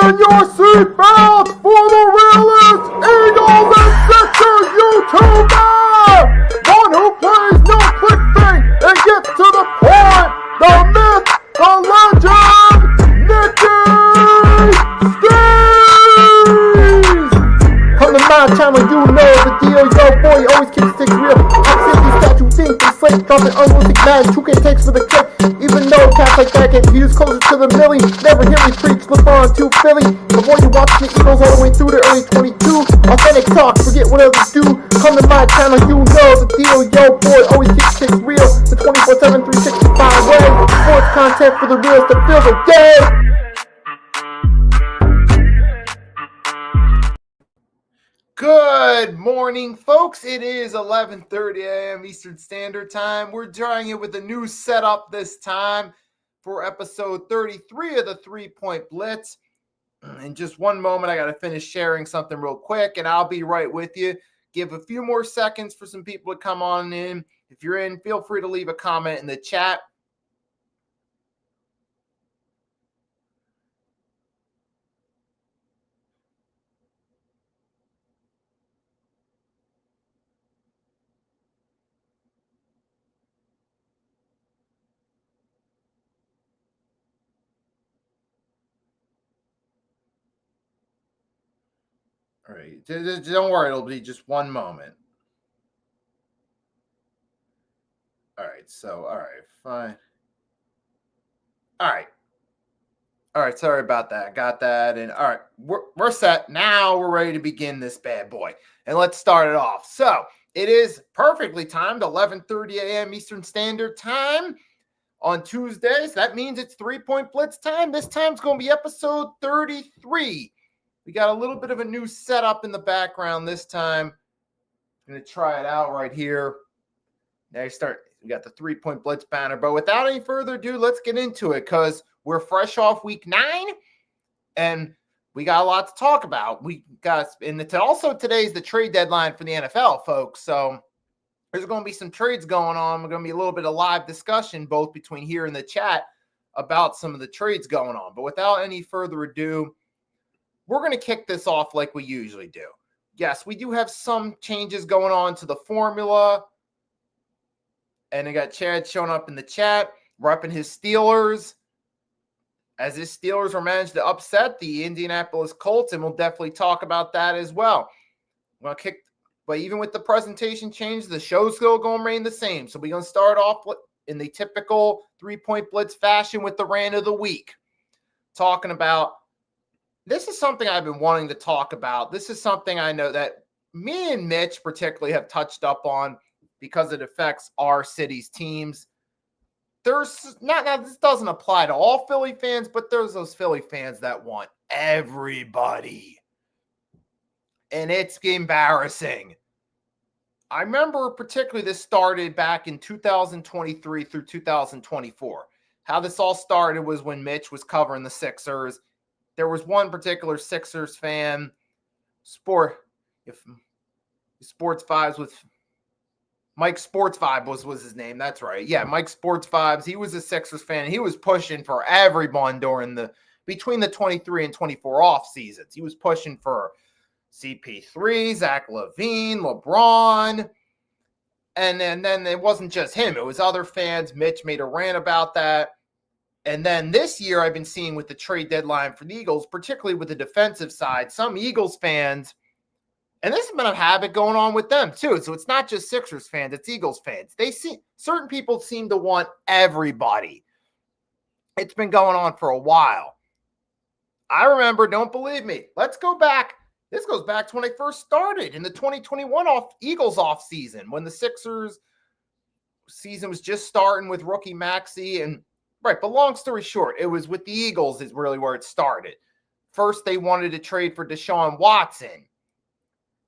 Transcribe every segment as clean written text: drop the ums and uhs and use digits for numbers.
on your seatbelts for the realest Eagles and Sixers YouTuber! One who plays no clickbait and gets to the point! The myth, the legend, Nicky Steves! Come to my channel, you know the deal. Yo, boy, always keeps things real. I'm simply statue think and slate, dropping unrealistic magic. 2K takes for the kick. Even though cats like that get views closer to the millie, never hear me preach, slip on to Philly. Before you watch the Eagles all the way through the early 22, authentic talk, forget what others do. Come to my channel, you know the deal. Yo, boy, always keeps things real. The 24/7, 365 way. Sports content for the reals that feels like day. Good morning, folks. It is 11:30 a.m. Eastern Standard Time. We're trying it with a new setup this time for episode 33 of the 3-Point Blitz. In just one moment, I got to finish sharing something real quick, and I'll be right with you. Give a few more seconds for some people to come on in. If you're in, feel free to leave a comment in the chat. All right, don't worry, it'll be just one moment. All right, fine. All right, sorry about that. Got that, and all right, we're set. Now we're ready to begin this bad boy, and let's start it off. So it is perfectly timed, 11:30 a.m. Eastern Standard Time on Tuesdays. That means it's 3-Point Blitz time. This time's going to be episode 33. We got a little bit of a new setup in the background this time. I'm going to try it out right here. Now we got the 3-Point Blitz banner. But without any further ado, let's get into it because we're fresh off week 9 and we got a lot to talk about. Also today's the trade deadline for the NFL, folks. So there's going to be some trades going on. We're going to be a little bit of live discussion both between here and the chat about some of the trades going on. But without any further ado, we're going to kick this off like we usually do. Yes, we do have some changes going on to the formula. And I got Chad showing up in the chat, repping his Steelers. As his Steelers were managed to upset the Indianapolis Colts, and we'll definitely talk about that as well. But even with the presentation change, the show's still going to remain the same. So we're going to start off in the typical 3-Point Blitz fashion with the rant of the week. Talking about, this is something I've been wanting to talk about. This is something I know that me and Mitch particularly have touched up on because it affects our city's teams. This doesn't apply to all Philly fans, but there's those Philly fans that want everybody. And it's embarrassing. I remember particularly this started back in 2023 through 2024. How this all started was when Mitch was covering the Sixers. There was one particular Sixers fan, Sports Vibes with Mike Sports Vibe was his name. That's right. Yeah, Mike Sports Vibes. He was a Sixers fan. He was pushing for everyone between the 23 and 24 off seasons. He was pushing for CP3, Zach LaVine, LeBron. And then it wasn't just him. It was other fans. Mitch made a rant about that. And then this year I've been seeing with the trade deadline for the Eagles, particularly with the defensive side, some Eagles fans, and this has been a habit going on with them too. So it's not just Sixers fans, it's Eagles fans. Certain people seem to want everybody. It's been going on for a while. I remember, don't believe me. Let's go back. This goes back to when I first started in the 2021 Eagles off season, when the Sixers season was just starting with rookie Maxey and right, but long story short, it was with the Eagles is really where it started. First, they wanted to trade for Deshaun Watson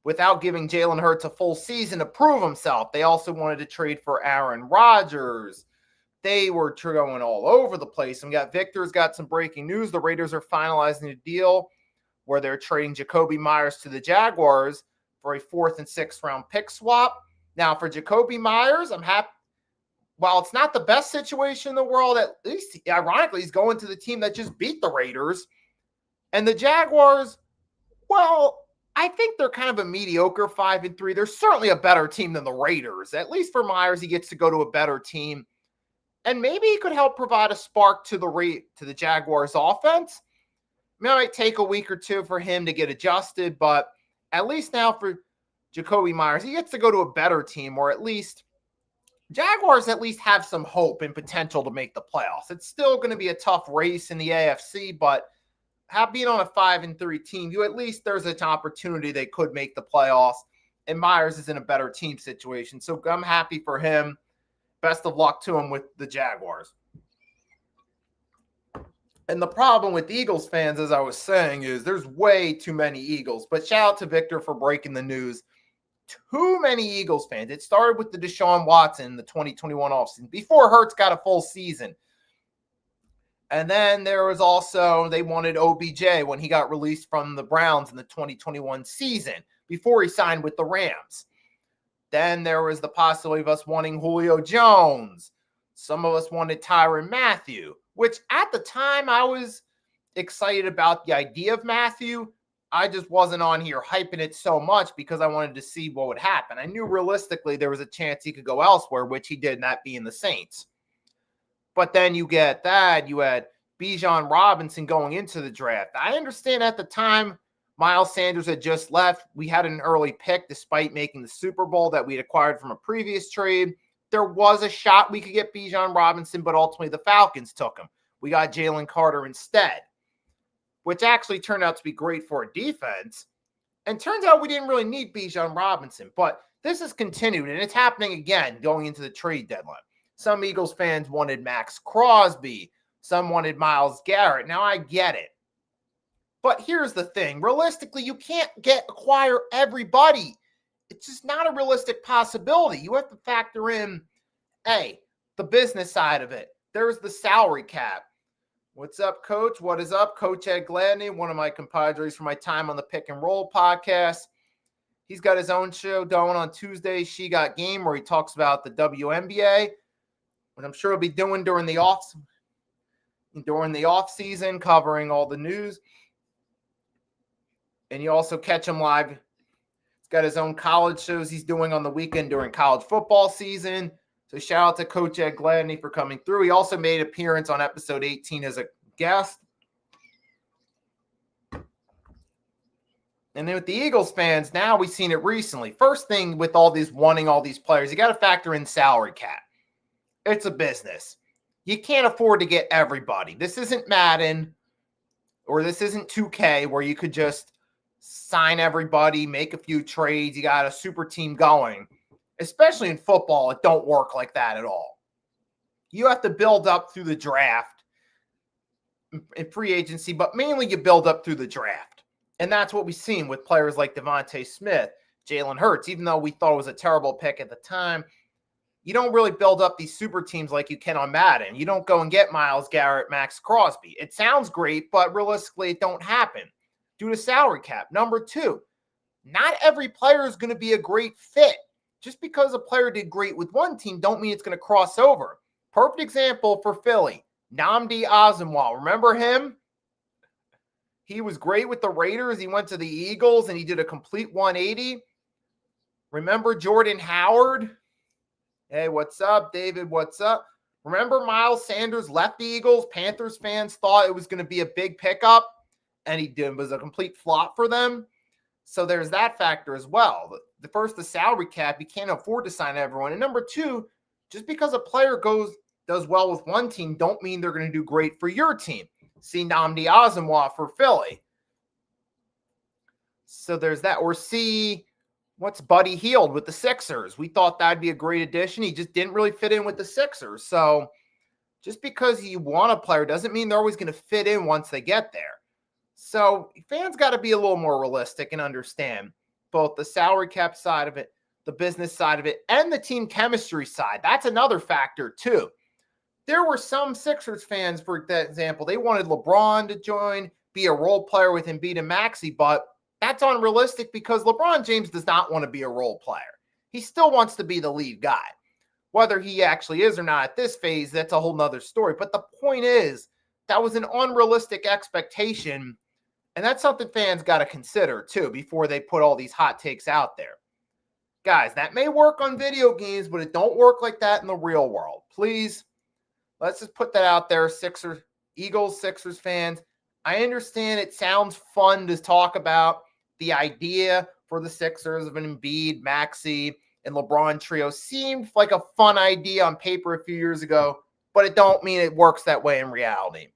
without giving Jalen Hurts a full season to prove himself. They also wanted to trade for Aaron Rodgers. They were going all over the place. And Victor's got some breaking news. The Raiders are finalizing a deal where they're trading Jacoby Myers to the Jaguars for a 4th and 6th round pick swap. Now, for Jacoby Myers, I'm happy. While it's not the best situation in the world, at least, ironically, he's going to the team that just beat the Raiders. And the Jaguars, well, I think they're kind of a mediocre 5-3. They're certainly a better team than the Raiders. At least for Myers, he gets to go to a better team. And maybe he could help provide a spark to the Jaguars offense. It might take a week or two for him to get adjusted, but at least now for Jacoby Myers, he gets to go to a better team, or at least Jaguars at least have some hope and potential to make the playoffs. It's still going to be a tough race in the AFC, but being on a 5-3 team, at least there's an opportunity they could make the playoffs, and Myers is in a better team situation. So I'm happy for him. Best of luck to him with the Jaguars. And the problem with Eagles fans, as I was saying, is there's way too many Eagles. But shout out to Victor for breaking the news. Too many Eagles fans. It started with the Deshaun Watson, the 2021 offseason, before Hurts got a full season. And then there was also, they wanted OBJ when he got released from the Browns in the 2021 season, before he signed with the Rams. Then there was the possibility of us wanting Julio Jones. Some of us wanted Tyrann Mathieu, which at the time I was excited about the idea of Mathieu. I just wasn't on here hyping it so much because I wanted to see what would happen. I knew realistically there was a chance he could go elsewhere, which he did, and that being the Saints. But then you get that. You had Bijan Robinson going into the draft. I understand at the time Miles Sanders had just left. We had an early pick despite making the Super Bowl that we had acquired from a previous trade. There was a shot we could get Bijan Robinson, but ultimately the Falcons took him. We got Jalen Carter instead, which actually turned out to be great for a defense. And turns out we didn't really need Bijan Robinson, but this has continued, and it's happening again going into the trade deadline. Some Eagles fans wanted Max Crosby. Some wanted Myles Garrett. Now, I get it. But here's the thing. Realistically, you can't acquire everybody. It's just not a realistic possibility. You have to factor in, the business side of it. There's the salary cap. What's up, Coach? What is up? Coach Ed Gladney, one of my compadres from my time on the Pick and Roll podcast. He's got his own show going on Tuesday, She Got Game, where he talks about the WNBA, which I'm sure he'll be doing during the off season, covering all the news. And you also catch him live. He's got his own college shows he's doing on the weekend during college football season. So shout out to Coach Ed Gladney for coming through. He also made an appearance on episode 18 as a guest. And then with the Eagles fans, now we've seen it recently. First thing with all these wanting all these players, you got to factor in salary cap. It's a business. You can't afford to get everybody. This isn't Madden or this isn't 2K where you could just sign everybody, make a few trades. You got a super team going. Especially in football, it don't work like that at all. You have to build up through the draft in free agency, but mainly you build up through the draft. And that's what we've seen with players like Devontae Smith, Jalen Hurts. Even though we thought it was a terrible pick at the time, you don't really build up these super teams like you can on Madden. You don't go and get Myles Garrett, Max Crosby. It sounds great, but realistically, it don't happen due to salary cap. Number two, not every player is going to be a great fit. Just because a player did great with one team don't mean it's going to cross over. Perfect example for Philly, Nnamdi Asomugha. Remember him? He was great with the Raiders. He went to the Eagles, and he did a complete 180. Remember Jordan Howard? Hey, what's up, David? What's up? Remember Miles Sanders left the Eagles? Panthers fans thought it was going to be a big pickup, and it was a complete flop for them. So there's that factor as well. The salary cap, you can't afford to sign everyone. And number two, just because a player does well with one team, don't mean they're going to do great for your team. See Nnamdi Asomugha for Philly. So there's that. Or see, what's Buddy Hield with the Sixers? We thought that'd be a great addition. He just didn't really fit in with the Sixers. So just because you want a player doesn't mean they're always going to fit in once they get there. So fans got to be a little more realistic and understand both the salary cap side of it, the business side of it, and the team chemistry side. That's another factor too. There were some Sixers fans, for example, they wanted LeBron to join, be a role player with Embiid and Maxey, but that's unrealistic because LeBron James does not want to be a role player. He still wants to be the lead guy. Whether he actually is or not at this phase, that's a whole nother story. But the point is, that was an unrealistic expectation And that's something fans got to consider, too, before they put all these hot takes out there. Guys, that may work on video games, but it don't work like that in the real world. Please, let's just put that out there, Eagles, Sixers fans. I understand it sounds fun to talk about the idea for the Sixers of an Embiid, Maxey, and LeBron trio. Seemed like a fun idea on paper a few years ago, but it don't mean it works that way in reality.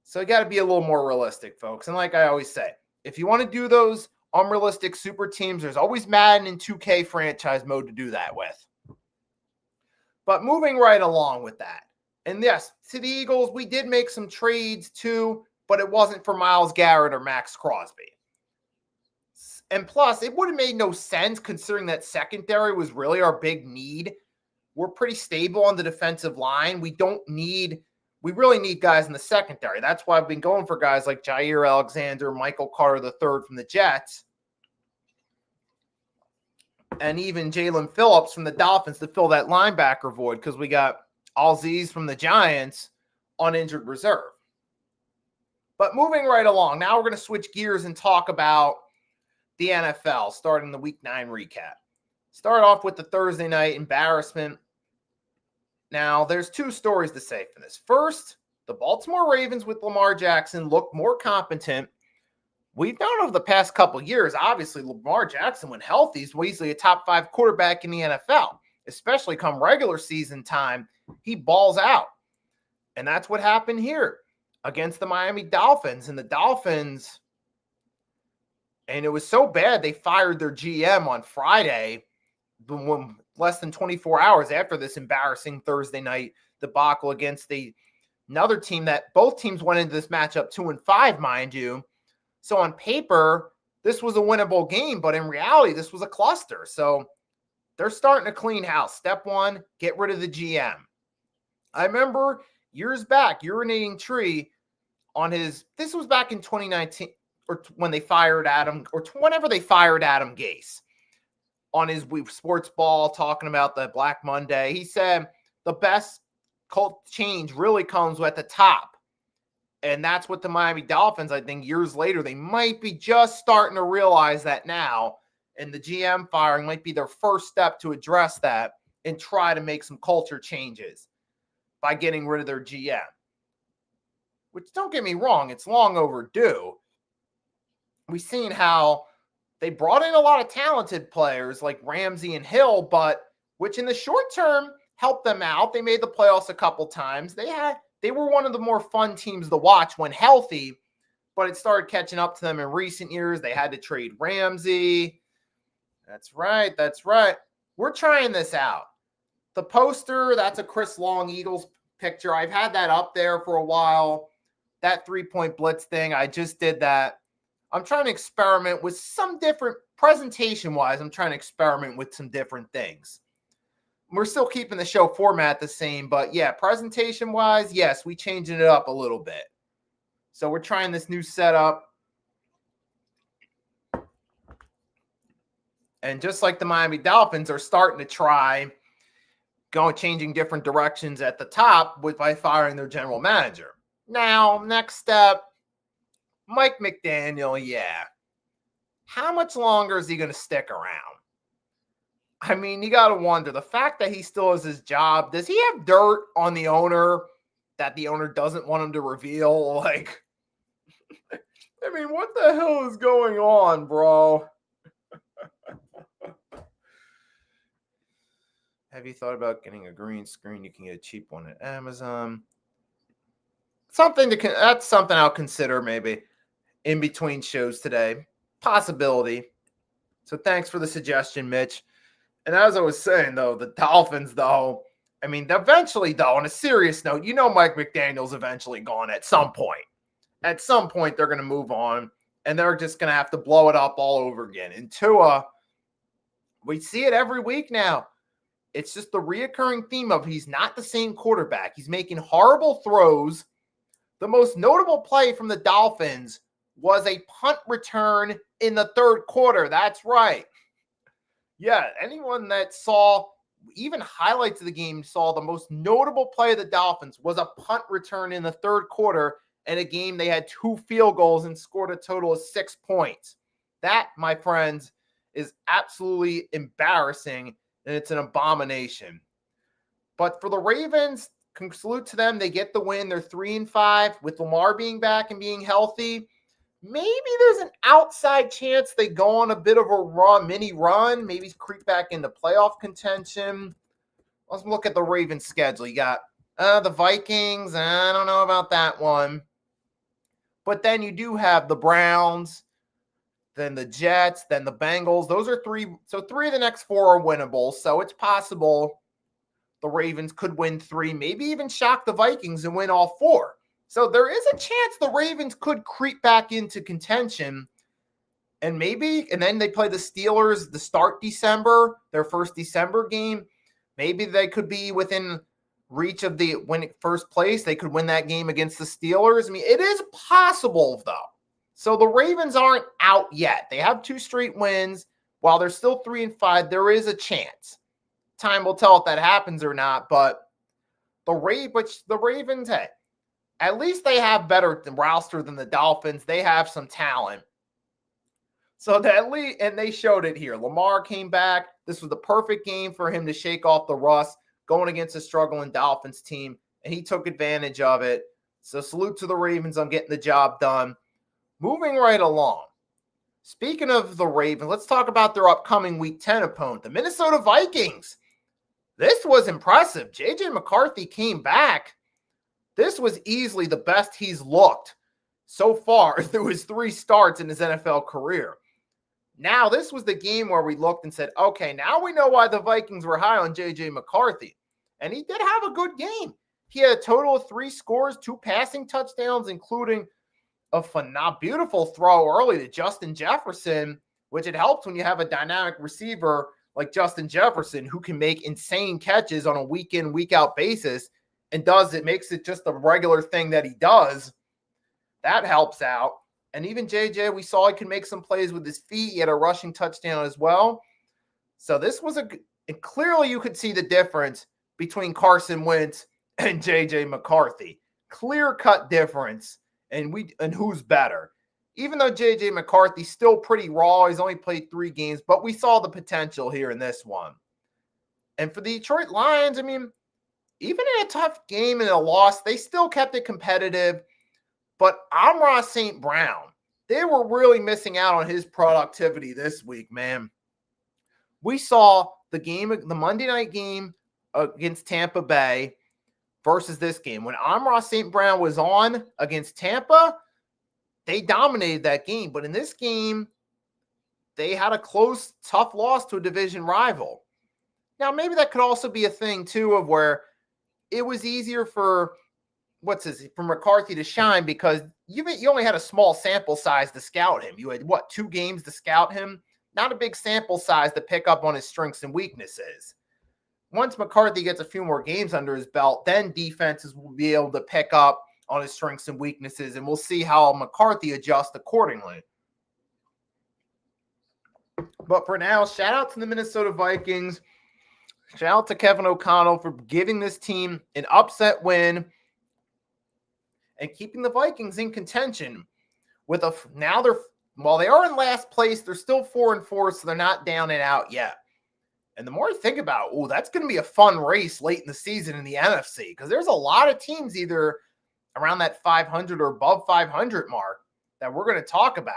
So you got to be a little more realistic, folks. And like I always say, if you want to do those unrealistic super teams, there's always Madden and 2K franchise mode to do that with. But moving right along with that. And yes, to the Eagles, we did make some trades too, but it wasn't for Myles Garrett or Max Crosby. And plus, it would have made no sense considering that secondary was really our big need. We're pretty stable on the defensive line. We really need guys in the secondary. That's why I've been going for guys like Jair Alexander, Michael Carter III from the Jets, and even Jalen Phillips from the Dolphins to fill that linebacker void because we got Aziz from the Giants on injured reserve. But moving right along, now we're going to switch gears and talk about the NFL, starting the Week 9 recap. Start off with the Thursday night embarrassment. Now, there's two stories to say for this. First, the Baltimore Ravens with Lamar Jackson looked more competent. We've known over the past couple years, obviously, Lamar Jackson, when healthy, is easily a top 5 quarterback in the NFL, especially come regular season time. He balls out. And that's what happened here against the Miami Dolphins. And the Dolphins, and it was so bad, they fired their GM on Friday, less than 24 hours after this embarrassing Thursday night debacle against another team that both teams went into this matchup 2-5, mind you. So on paper, this was a winnable game, but in reality, this was a cluster. So they're starting to clean house. Step one, get rid of the GM. I remember years back, urinating tree on this was back in 2019, or when they fired Adam, or whenever they fired Adam Gase on his sports ball, talking about the Black Monday. He said the best cult change really comes at the top. And that's what the Miami Dolphins, I think years later, they might be just starting to realize that now. And the GM firing might be their first step to address that and try to make some culture changes by getting rid of their GM. Which, don't get me wrong, it's long overdue. We've seen how they brought in a lot of talented players like Ramsey and Hill, but which in the short term helped them out. They made the playoffs a couple times. They were one of the more fun teams to watch when healthy, but it started catching up to them in recent years. They had to trade Ramsey. That's right. We're trying this out. The poster, that's a Chris Long Eagles picture. I've had that up there for a while. That 3-point blitz thing, I just did that. I'm trying to experiment with some different, presentation-wise, I'm trying to experiment with some different things. We're still keeping the show format the same, but yeah, presentation-wise, yes, we changing it up a little bit. So we're trying this new setup. And just like the Miami Dolphins are starting to try changing different directions at the top by firing their general manager. Now, next step, Mike McDaniel, yeah. How much longer is he going to stick around? I mean, you got to wonder, the fact that he still has his job, does he have dirt on the owner that the owner doesn't want him to reveal? Like, I mean, what the hell is going on, bro? Have you thought about getting a green screen? You can get a cheap one at Amazon. That's something I'll consider maybe in between shows today. Possibility. So thanks for the suggestion, Mitch. And as I was saying, though, the Dolphins, though, I mean, eventually, though, on a serious note, Mike McDaniel's eventually gone at some point. At some point, they're going to move on, and they're just going to have to blow it up all over again. And Tua, we see it every week now. It's just the reoccurring theme of he's not the same quarterback. He's making horrible throws. The most notable play from the Dolphins was a punt return in the third quarter. That's right. Yeah, anyone that saw even highlights of the game saw the most notable play of the Dolphins was a punt return in the third quarter, in a game they had 2 field goals and scored a total of 6 points. That, my friends, is absolutely embarrassing, and it's an abomination. But for the Ravens, salute to them. They get the win. They're 3-5 with Lamar being back and being healthy. Maybe there's an outside chance they go on a bit of a mini run, maybe creep back into playoff contention. Let's look at the Ravens schedule. You got the Vikings. I don't know about that one. But then you do have the Browns, then the Jets, then the Bengals. Those are 3. So 3 of the next 4 are winnable. So it's possible the Ravens could win 3, maybe even shock the Vikings and win all 4. So there is a chance the Ravens could creep back into contention. And then they play the Steelers to start December, their first December game. Maybe they could be within reach of the winning first place. They could win that game against the Steelers. I mean, it is possible, though. So the Ravens aren't out yet. They have 2 straight wins. While they're still 3-5, there is a chance. Time will tell if that happens or not. But the Ravens, hey, at least they have better roster than the Dolphins. They have some talent. So and they showed it here. Lamar came back. This was the perfect game for him to shake off the rust going against a struggling Dolphins team, and he took advantage of it. So salute to the Ravens on getting the job done. Moving right along. Speaking of the Ravens, let's talk about their upcoming Week 10 opponent, the Minnesota Vikings. This was impressive. J.J. McCarthy came back. This was easily the best he's looked so far through his 3 starts in his NFL career. Now, this was the game where we looked and said, okay, now we know why the Vikings were high on J.J. McCarthy. And he did have a good game. He had a total of 3 scores, 2 passing touchdowns, including a beautiful throw early to Justin Jefferson, which it helps when you have a dynamic receiver like Justin Jefferson who can make insane catches on a week-in, week-out basis and makes it just a regular thing that he does. That helps out. And even JJ, we saw he can make some plays with his feet. He had a rushing touchdown as well. So this was and clearly you could see the difference between Carson Wentz and JJ McCarthy. Clear-cut difference and who's better. Even though JJ McCarthy's still pretty raw, he's only played 3 games, but we saw the potential here in this one. And for the Detroit Lions, I mean, even in a tough game and a loss, they still kept it competitive. But Amon-Ra St. Brown, they were really missing out on his productivity this week, man. We saw the Monday night game against Tampa Bay versus this game. When Amon-Ra St. Brown was on against Tampa, they dominated that game. But in this game, they had a close, tough loss to a division rival. Now, maybe that could also be a thing, too, of where it was easier for McCarthy to shine because you only had a small sample size to scout him. You had, 2 games to scout him? Not a big sample size to pick up on his strengths and weaknesses. Once McCarthy gets a few more games under his belt, then defenses will be able to pick up on his strengths and weaknesses, and we'll see how McCarthy adjusts accordingly. But for now, shout out to the Minnesota Vikings. Shout out to Kevin O'Connell for giving this team an upset win and keeping the Vikings in contention. While they are in last place, they're still 4-4, so they're not down and out yet. And the more I think about it, that's going to be a fun race late in the season in the NFC because there's a lot of teams either around that 500 or above 500 mark that we're going to talk about.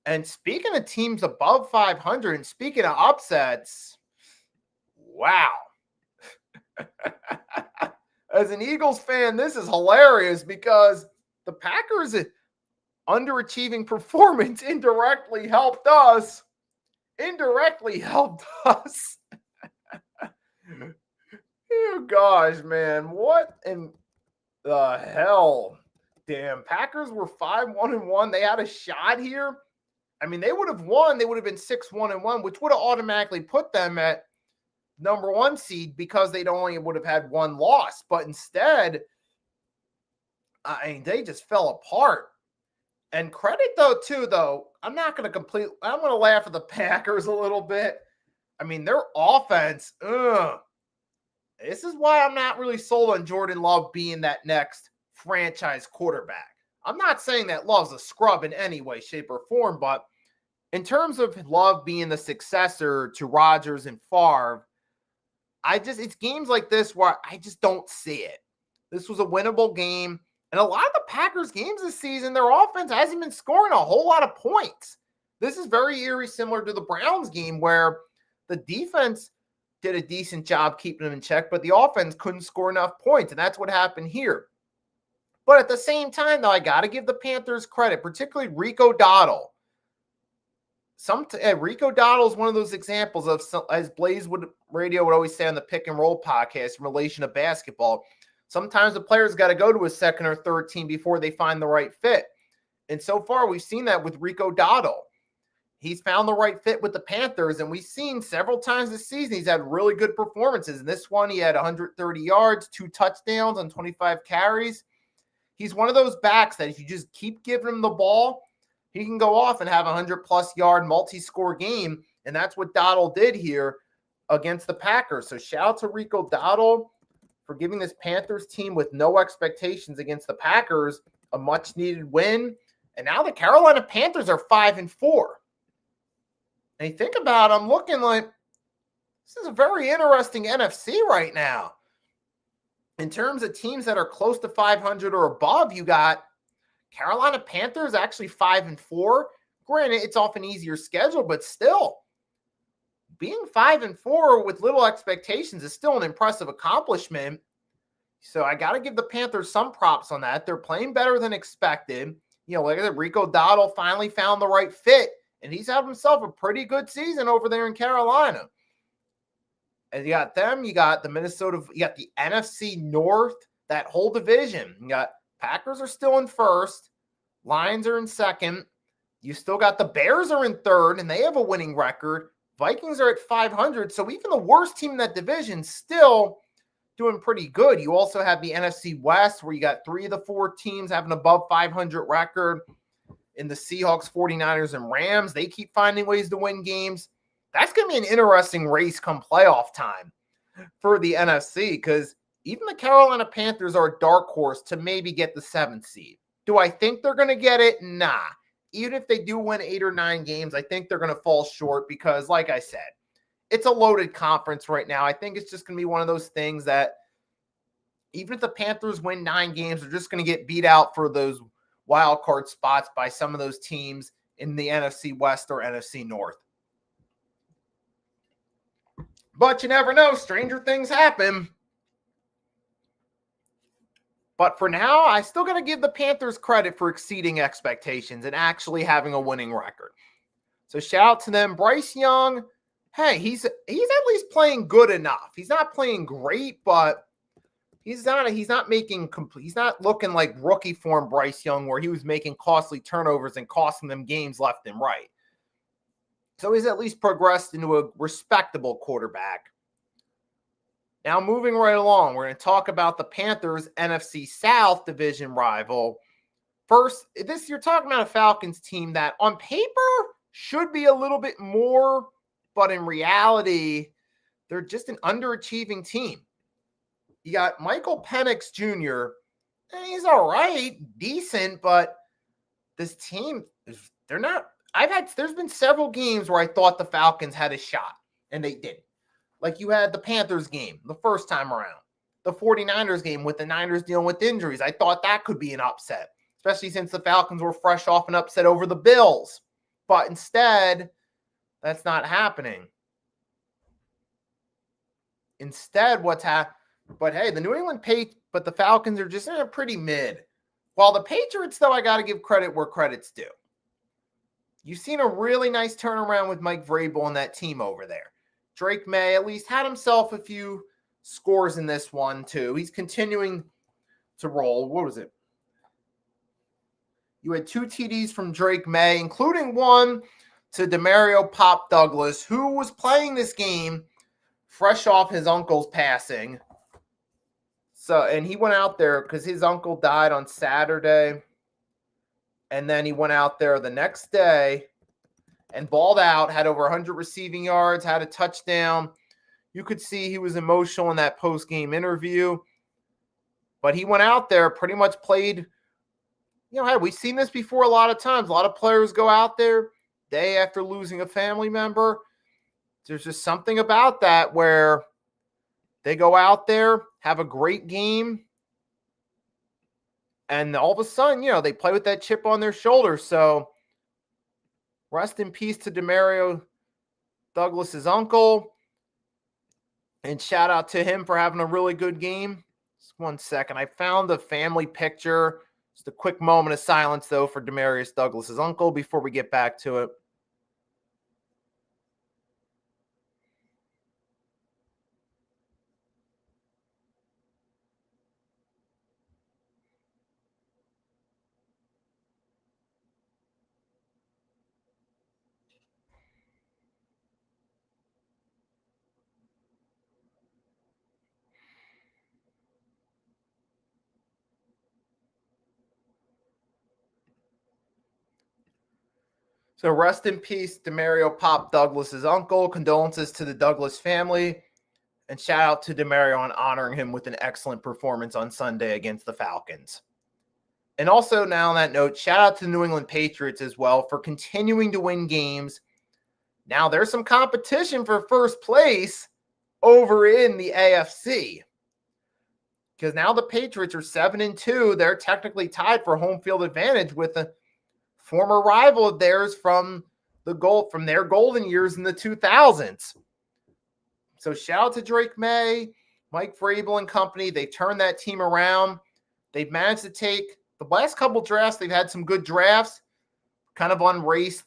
And speaking of teams above 500 and speaking of upsets, wow. As an Eagles fan, this is hilarious because the Packers' underachieving performance indirectly helped us. Oh, gosh, man. What in the hell? Damn, Packers were 5-1-1. They had a shot here. I mean, they would have won. They would have been 6-1-1, which would have automatically put them at number 1 seed because they'd only would have had 1 loss. But instead, they just fell apart. And credit, though, I'm going to laugh at the Packers a little bit. I mean, their offense, This is why I'm not really sold on Jordan Love being that next franchise quarterback. I'm not saying that Love's a scrub in any way, shape, or form, but in terms of Love being the successor to Rodgers and Favre, it's games like this where I just don't see it. This was a winnable game. And a lot of the Packers games this season, their offense hasn't been scoring a whole lot of points. This is very eerie, similar to the Browns game where the defense did a decent job keeping them in check, but the offense couldn't score enough points. And that's what happened here. But at the same time, though, I got to give the Panthers credit, particularly Rico Dowdle. Rico Dowdle is one of those examples of, as Blaze Radio would always say on the Pick and Roll podcast in relation to basketball, sometimes the players got to go to a second or third team before they find the right fit. And so far, we've seen that with Rico Dowdle. He's found the right fit with the Panthers, and we've seen several times this season he's had really good performances. In this one, he had 130 yards, 2 touchdowns on 25 carries. He's one of those backs that if you just keep giving him the ball, he can go off and have a 100-plus yard multi-score game, and that's what Dowdle did here against the Packers. So shout out to Rico Dowdle for giving this Panthers team with no expectations against the Packers a much-needed win. And now the Carolina Panthers are 5-4. And you think about it, I'm looking like this is a very interesting NFC right now. In terms of teams that are close to 500 or above, you got Carolina Panthers actually 5-4. Granted, it's off an easier schedule, but still, being 5-4 with little expectations is still an impressive accomplishment. So I got to give the Panthers some props on that. They're playing better than expected. You know, like I said, Rico Dowdle finally found the right fit, and he's had himself a pretty good season over there in Carolina. And you got them, you got the NFC North, that whole division. You got Packers are still in first, Lions are in second. You still got the Bears are in third, and they have a winning record. Vikings are at 500, so even the worst team in that division still doing pretty good. You also have the NFC West, where you got 3 of the 4 teams have an above 500 record. In the Seahawks, 49ers, and Rams, they keep finding ways to win games. That's going to be an interesting race come playoff time for the NFC, because even the Carolina Panthers are a dark horse to maybe get the 7th seed. Do I think they're going to get it? Nah. Even if they do win 8 or 9 games, I think they're going to fall short because, like I said, it's a loaded conference right now. I think it's just going to be one of those things that even if the Panthers win 9 games, they're just going to get beat out for those wild card spots by some of those teams in the NFC West or NFC North. But you never know. Stranger things happen. But for now, I still got to give the Panthers credit for exceeding expectations and actually having a winning record. So shout out to them. Bryce Young, hey, he's at least playing good enough. He's not playing great, but he's not looking like rookie form Bryce Young where he was making costly turnovers and costing them games left and right. So he's at least progressed into a respectable quarterback. Now, moving right along, we're going to talk about the Panthers' NFC South division rival. First, you're talking about a Falcons team that on paper should be a little bit more, but in reality, they're just an underachieving team. You got Michael Penix Jr., and he's all right, decent, but this team, they're not. There's been several games where I thought the Falcons had a shot, and they didn't. Like you had the Panthers game the first time around, the 49ers game with the Niners dealing with injuries. I thought that could be an upset, especially since the Falcons were fresh off an upset over the Bills. But instead, that's not happening. Instead, but hey, the New England but the Falcons are just pretty mid. While the Patriots, though, I got to give credit where credit's due. You've seen a really nice turnaround with Mike Vrabel and that team over there. Drake May at least had himself a few scores in this one, too. He's continuing to roll. What was it? You had 2 TDs from Drake May, including one to Demario Pop Douglas, who was playing this game fresh off his uncle's passing. And he went out there because his uncle died on Saturday. And then he went out there the next day and balled out, had over 100 receiving yards, had a touchdown. You could see he was emotional in that post-game interview. But he went out there, pretty much played, hey, we've seen this before a lot of times. A lot of players go out there day after losing a family member. There's just something about that where they go out there, have a great game, and all of a sudden, they play with that chip on their shoulder. So rest in peace to Demario Douglas's uncle. And shout out to him for having a really good game. Just one second. I found the family picture. Just a quick moment of silence, though, for Demarius Douglas's uncle before we get back to it. So rest in peace, Demario Pop Douglas's uncle. Condolences to the Douglas family. And shout out to Demario on honoring him with an excellent performance on Sunday against the Falcons. And also, now on that note, shout out to the New England Patriots as well for continuing to win games. Now there's some competition for first place over in the AFC. Because now the Patriots are 7-2. They're technically tied for home field advantage with a former rival of theirs from their golden years in the 2000s. So shout out to Drake May, Mike Vrabel and company. They turned that team around. They've managed to take the last couple drafts. They've had some good drafts, kind of unraced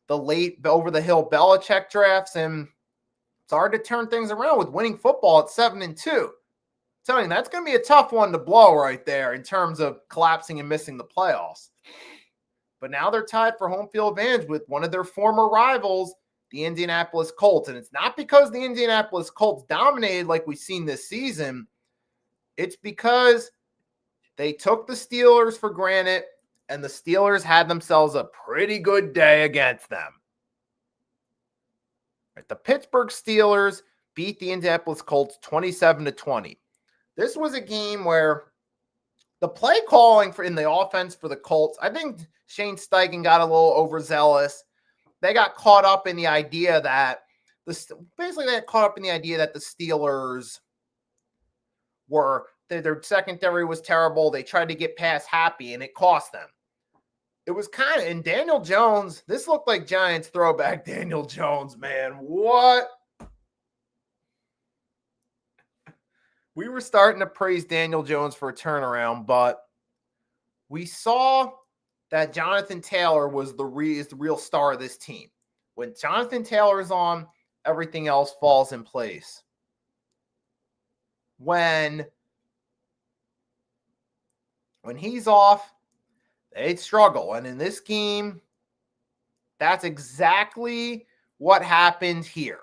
the late over-the-hill Belichick drafts, and it's hard to turn things around with winning football at 7-2. Telling you, that's going to be a tough one to blow right there in terms of collapsing and missing the playoffs. But now they're tied for home field advantage with one of their former rivals, the Indianapolis Colts. And it's not because the Indianapolis Colts dominated like we've seen this season. It's because they took the Steelers for granted, and the Steelers had themselves a pretty good day against them. The Pittsburgh Steelers beat the Indianapolis Colts 27-20. This was a game where the play calling in the offense for the Colts, I think Shane Steichen got a little overzealous. They got caught up in the idea that the Steelers their secondary was terrible. They tried to get past Happy, and it cost them. It was and Daniel Jones, this looked like Giants throwback Daniel Jones, man. What? We were starting to praise Daniel Jones for a turnaround, but we saw that Jonathan Taylor was the real star of this team. When Jonathan Taylor is on, everything else falls in place. When he's off, they struggle. And in this game, that's exactly what happened here.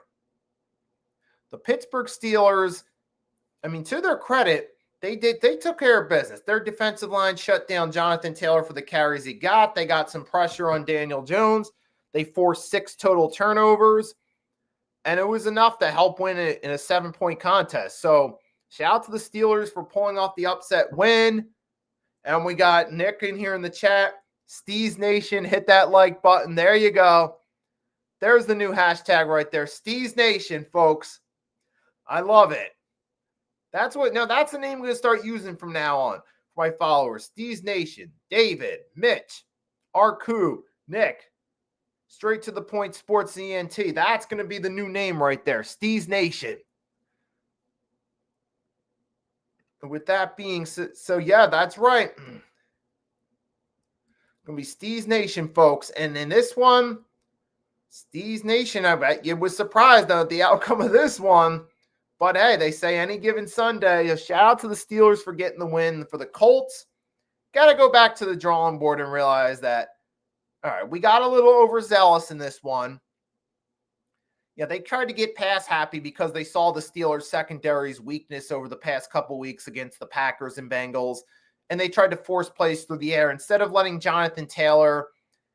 The Pittsburgh Steelers, to their credit, they took care of business. Their defensive line shut down Jonathan Taylor for the carries he got. They got some pressure on Daniel Jones. They forced 6 total turnovers, and it was enough to help win it in a 7-point contest. So shout out to the Steelers for pulling off the upset win. And we got Nick in here in the chat. Steez Nation, hit that like button. There you go. There's the new hashtag right there. Steez Nation, folks. I love it. That's the name I'm going to start using from now on for my followers. Steez Nation, David, Mitch, Arku, Nick, Straight to the Point Sports ENT. That's going to be the new name right there. Steez Nation. With that being so yeah, that's right. Going to be Steez Nation, folks. And in this one, Steez Nation, I bet you was surprised at the outcome of this one. But hey, they say any given Sunday, a shout out to the Steelers for getting the win. For the Colts, got to go back to the drawing board and realize that, all right, we got a little overzealous in this one. Yeah, they tried to get past Happy because they saw the Steelers secondary's weakness over the past couple weeks against the Packers and Bengals, and they tried to force plays through the air instead of letting Jonathan Taylor,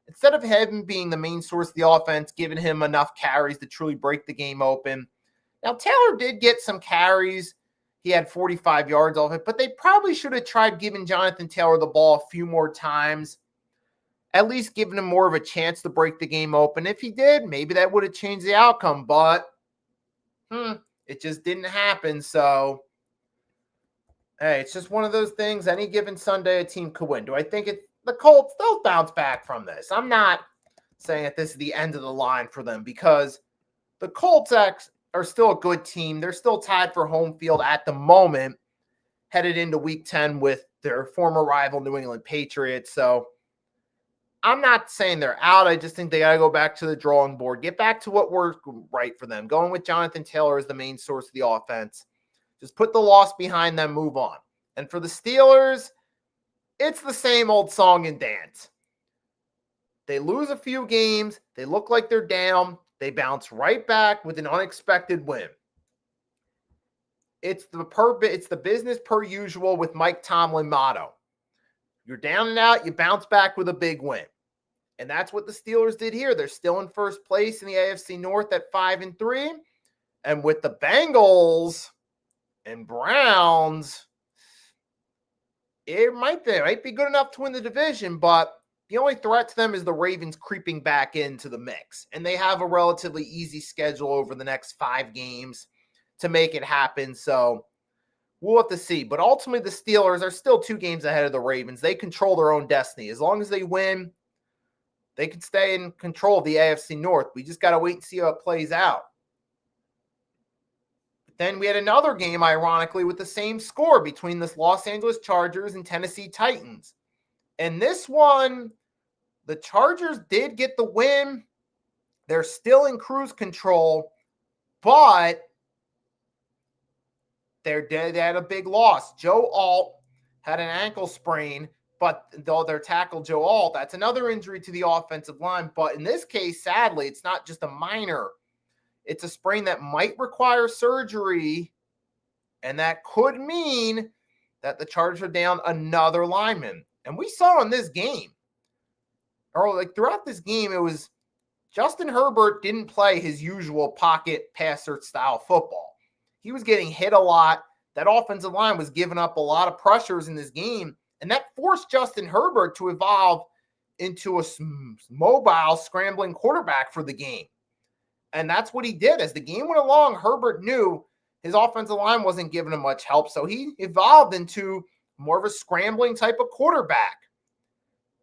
instead of him being the main source of the offense, giving him enough carries to truly break the game open. Now, Taylor did get some carries. he had 45 yards off it, but they probably should have tried giving Jonathan Taylor the ball a few more times, at least giving him more of a chance to break the game open. If he did, maybe that would have changed the outcome, but it just didn't happen. So, hey, it's just one of those things. Any given Sunday, a team could win. Do I think the Colts, they'll bounce back from this? I'm not saying that this is the end of the line for them, because the Colts are still a good team. They're still tied for home field at the moment, headed into Week 10 with their former rival New England Patriots. So I'm not saying they're out. I just think they got to go back to the drawing board, get back to what worked right for them. Going with Jonathan Taylor as the main source of the offense. Just put the loss behind them, move on. And for the Steelers, it's the same old song and dance. They lose a few games. They look like they're down. They bounce right back with an unexpected win. It's the business per usual with Mike Tomlin motto. You're down and out, you bounce back with a big win. And that's what the Steelers did here. They're still in first place in the AFC North at 5-3. And with the Bengals and Browns, it might be good enough to win the division, but the only threat to them is the Ravens creeping back into the mix. And they have a relatively easy schedule over the next 5 games to make it happen. So we'll have to see. But ultimately, the Steelers are still 2 games ahead of the Ravens. They control their own destiny. As long as they win, they can stay in control of the AFC North. We just got to wait and see how it plays out. But then we had another game, ironically, with the same score between the Los Angeles Chargers and Tennessee Titans. And this one, the Chargers did get the win. They're still in cruise control, but they had a big loss. Joe Alt had an ankle sprain, but though their tackle Joe Alt, that's another injury to the offensive line. But in this case, sadly, it's not just a minor. It's a sprain that might require surgery, and that could mean that the Chargers are down another lineman. And we saw in this game, or like throughout this game, it was Justin Herbert didn't play his usual pocket passer style football. He was getting hit a lot. That offensive line was giving up a lot of pressures in this game, and that forced Justin Herbert to evolve into a mobile, scrambling quarterback for the game. And that's what he did. As the game went along, Herbert knew his offensive line wasn't giving him much help, so he evolved into more of a scrambling type of quarterback.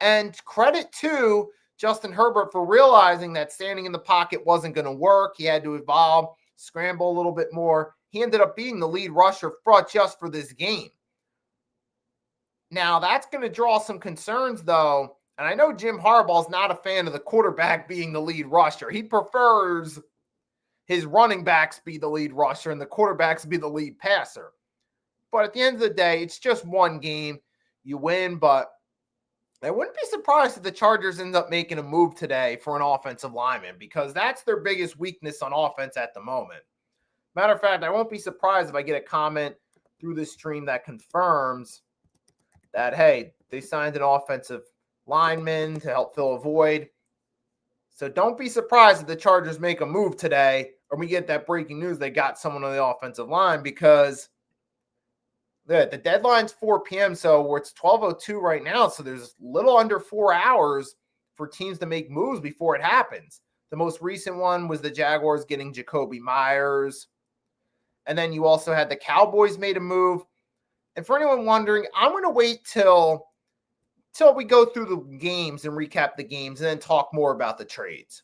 And credit to Justin Herbert for realizing that standing in the pocket wasn't going to work. He had to evolve, scramble a little bit more. He ended up being the lead rusher just for this game. Now, that's going to draw some concerns, though. And I know Jim Harbaugh's not a fan of the quarterback being the lead rusher. He prefers his running backs be the lead rusher and the quarterbacks be the lead passer. But at the end of the day, it's just one game. You win, but I wouldn't be surprised if the Chargers end up making a move today for an offensive lineman, because that's their biggest weakness on offense at the moment. Matter of fact, I won't be surprised if I get a comment through this stream that confirms that, hey, they signed an offensive lineman to help fill a void. So don't be surprised if the Chargers make a move today, or we get that breaking news they got someone on the offensive line, because the deadline's 4 p.m., so it's 12:02 right now, so there's a little under 4 hours for teams to make moves before it happens. The most recent one was the Jaguars getting Jacoby Myers. And then you also had the Cowboys made a move. And for anyone wondering, I'm going to wait till we go through the games and recap the games and then talk more about the trades.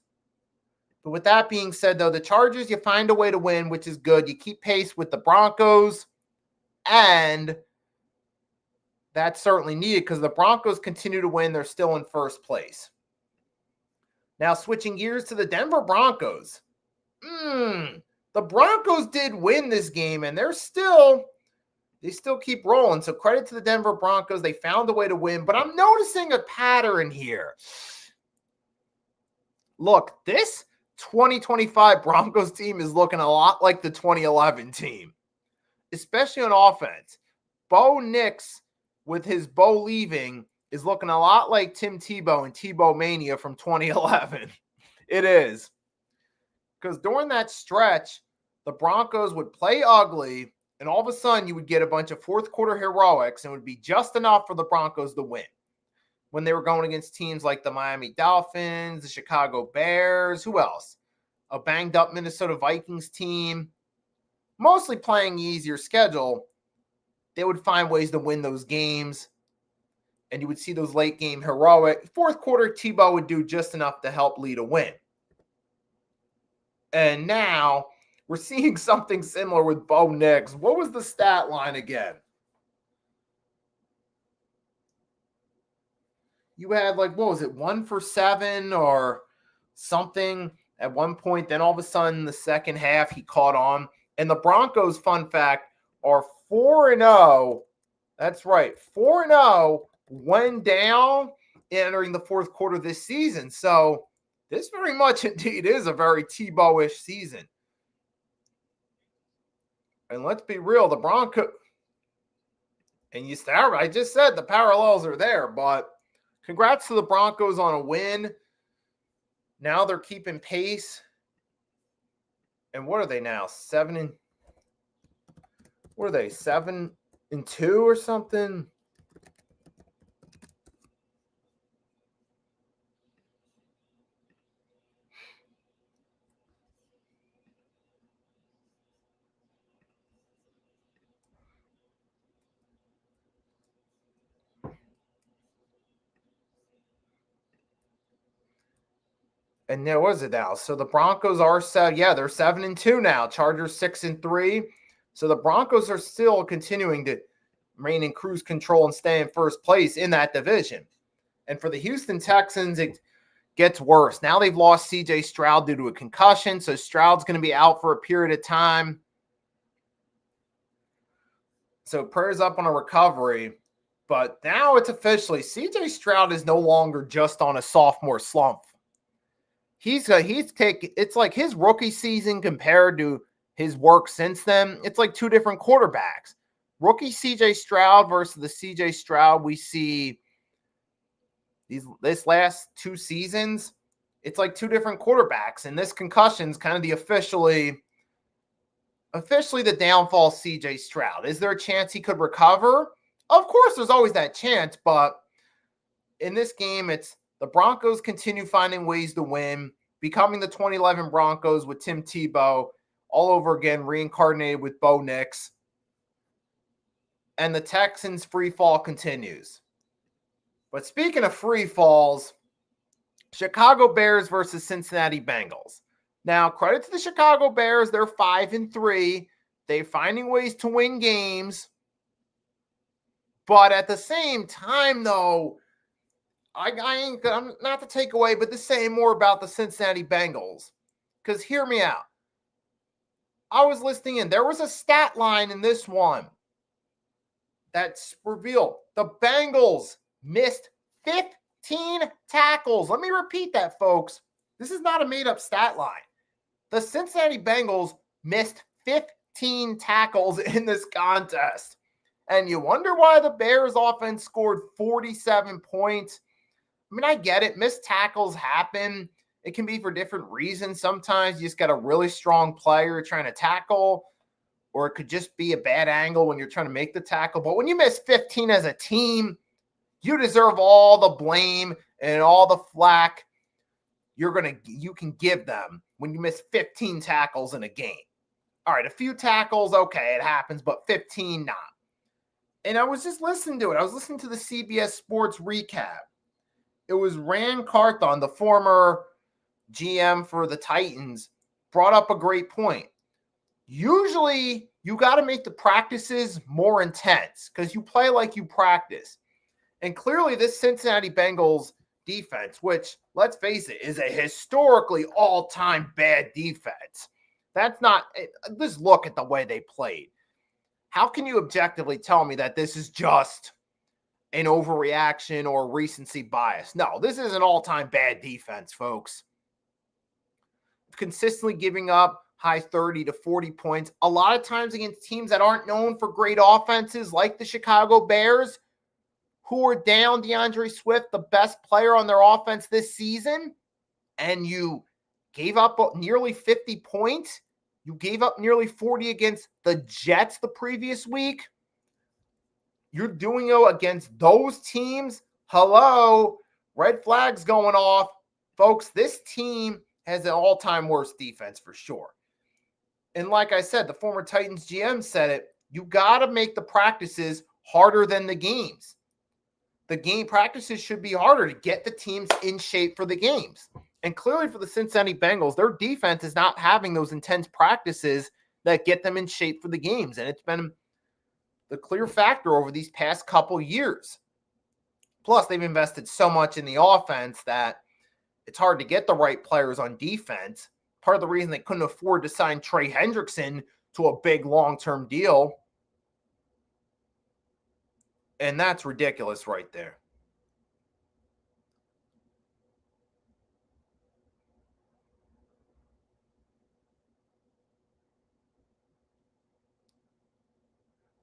But with that being said, though, the Chargers, you find a way to win, which is good. You keep pace with the Broncos, and that's certainly needed because the Broncos continue to win. They're still in first place. Now, switching gears to the Denver Broncos. The Broncos did win this game, and they still keep rolling. So credit to the Denver Broncos. They found a way to win, but I'm noticing a pattern here. Look, this 2025 Broncos team is looking a lot like the 2011 team, especially on offense. Bo Nix, with his Bo leaving, is looking a lot like Tim Tebow and Tebow Mania from 2011. It is. Because during that stretch, the Broncos would play ugly And all of a sudden, you would get a bunch of fourth quarter heroics and it would be just enough for the Broncos to win. When they were going against teams like the Miami Dolphins, the Chicago Bears, who else? A banged up Minnesota Vikings team, mostly playing easier schedule. They would find ways to win those games. And you would see those late game heroic. Fourth quarter, Tebow would do just enough to help lead a win. And now we're seeing something similar with Bo Nix. What was the stat line again? You had like, what was it, 1 for 7 or something at one point. Then all of a sudden, the second half, he caught on. And the Broncos, fun fact, are 4-0. That's right, 4-0 when down entering the fourth quarter this season. So this very much indeed is a very Tebow-ish season. And let's be real, the Broncos, and you start, I just said the parallels are there, but congrats to the Broncos on a win. Now they're keeping pace. And what are they now? 7-2 or something? And there was it now. So the Broncos are set. Yeah, they're 7-2 now. Chargers 6-3. So the Broncos are still continuing to reign in cruise control and stay in first place in that division. And for the Houston Texans, it gets worse. Now they've lost C.J. Stroud due to a concussion. So Stroud's going to be out for a period of time. So prayers up on a recovery. But now it's officially C.J. Stroud is no longer just on a sophomore slump. He's taken, it's like his rookie season compared to his work since then. It's like two different quarterbacks. Rookie CJ Stroud versus the CJ Stroud we see this last 2 seasons. It's like two different quarterbacks, and this concussion's kind of the officially the downfall of CJ Stroud. Is there a chance he could recover? Of course, there's always that chance, but in this game, it's the Broncos continue finding ways to win, becoming the 2011 Broncos with Tim Tebow all over again, reincarnated with Bo Nix. And the Texans' free fall continues. But speaking of free falls, Chicago Bears versus Cincinnati Bengals. Now, credit to the Chicago Bears. They're 5-3. They're finding ways to win games. But at the same time, though, I'm not to take away, but to say more about the Cincinnati Bengals. Because hear me out. I was listening in. There was a stat line in this one that's revealed. The Bengals missed 15 tackles. Let me repeat that, folks. This is not a made-up stat line. The Cincinnati Bengals missed 15 tackles in this contest. And you wonder why the Bears offense scored 47 points. I mean, I get it. Missed tackles happen. It can be for different reasons. Sometimes you just got a really strong player trying to tackle, or it could just be a bad angle when you're trying to make the tackle. But when you miss 15 as a team, you deserve all the blame and all the flack you can give them when you miss 15 tackles in a game. All right, a few tackles, okay, it happens, but 15 not. And I was just listening to it. I was listening to the CBS Sports recap. It was Rand Carthon, the former GM for the Titans, brought up a great point. Usually, you got to make the practices more intense because you play like you practice. And clearly, this Cincinnati Bengals defense, which, let's face it, is a historically all-time bad defense. That's not – just look at the way they played. How can you objectively tell me that this is just an overreaction or recency bias? No, this is an all-time bad defense, folks. Consistently giving up high 30 to 40 points, a lot of times against teams that aren't known for great offenses like the Chicago Bears, who are down DeAndre Swift, the best player on their offense this season, and you gave up nearly 50 points. You gave up nearly 40 against the Jets the previous week. You're doing it against those teams. Hello, red flags going off. Folks, this team has an all-time worst defense for sure. And like I said, the former Titans GM said it, you got to make the practices harder than the games. The game practices should be harder to get the teams in shape for the games. And clearly for the Cincinnati Bengals, their defense is not having those intense practices that get them in shape for the games. And it's been the clear factor over these past couple years. Plus, they've invested so much in the offense that it's hard to get the right players on defense. Part of the reason they couldn't afford to sign Trey Hendrickson to a big long-term deal. And that's ridiculous right there.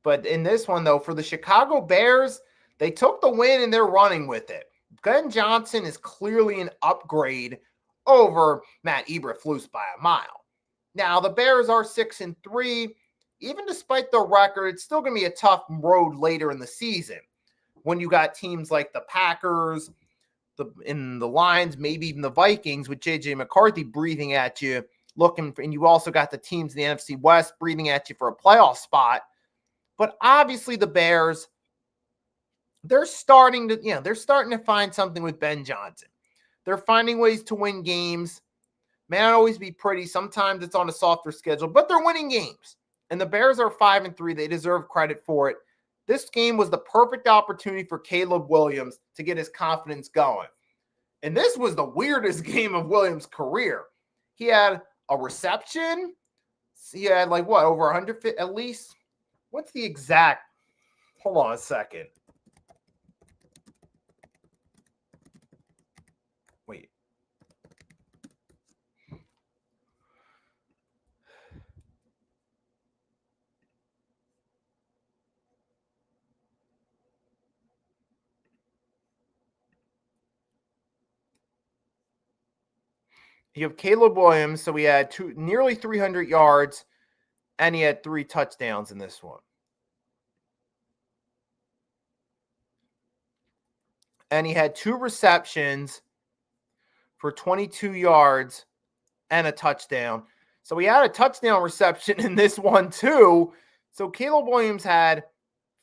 But in this one, though, for the Chicago Bears, they took the win and they're running with it. Ben Johnson is clearly an upgrade over Matt Eberflus by a mile. Now, the Bears are 6-3. Even despite the record, it's still going to be a tough road later in the season when you got teams like the Packers, in the Lions, maybe even the Vikings with J.J. McCarthy breathing at you, and you also got the teams in the NFC West breathing at you for a playoff spot. But obviously the Bears, they're starting to find something with Ben Johnson. They're finding ways to win games. May not always be pretty. Sometimes it's on a softer schedule, but they're winning games. And the Bears are 5-3. They deserve credit for it. This game was the perfect opportunity for Caleb Williams to get his confidence going. And this was the weirdest game of Williams' career. He had a reception. He had over 100 at least. What's the exact? Hold on a second. Wait. You have Caleb Williams, so he had nearly 300 yards, and he had 3 touchdowns in this one. And he had 2 receptions for 22 yards and a touchdown. So he had a touchdown reception in this one too. So Caleb Williams had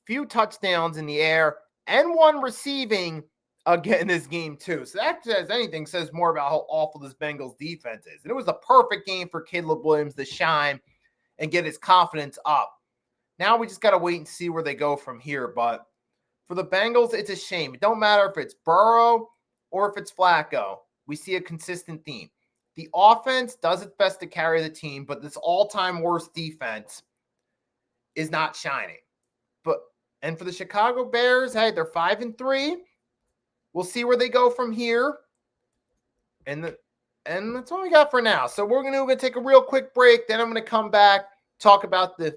few touchdowns in the air and 1 receiving again in this game too. So that, as anything, says more about how awful this Bengals defense is. And it was a perfect game for Caleb Williams to shine and get his confidence up. Now we just got to wait and see where they go from here. But for the Bengals, it's a shame. It don't matter if it's Burrow or if it's Flacco. We see a consistent theme. The offense does its best to carry the team, but this all-time worst defense is not shining. And for the Chicago Bears, hey, they're 5-3. We'll see where they go from here. And that's all we got for now. So we're going to take a real quick break. Then I'm going to come back, talk about the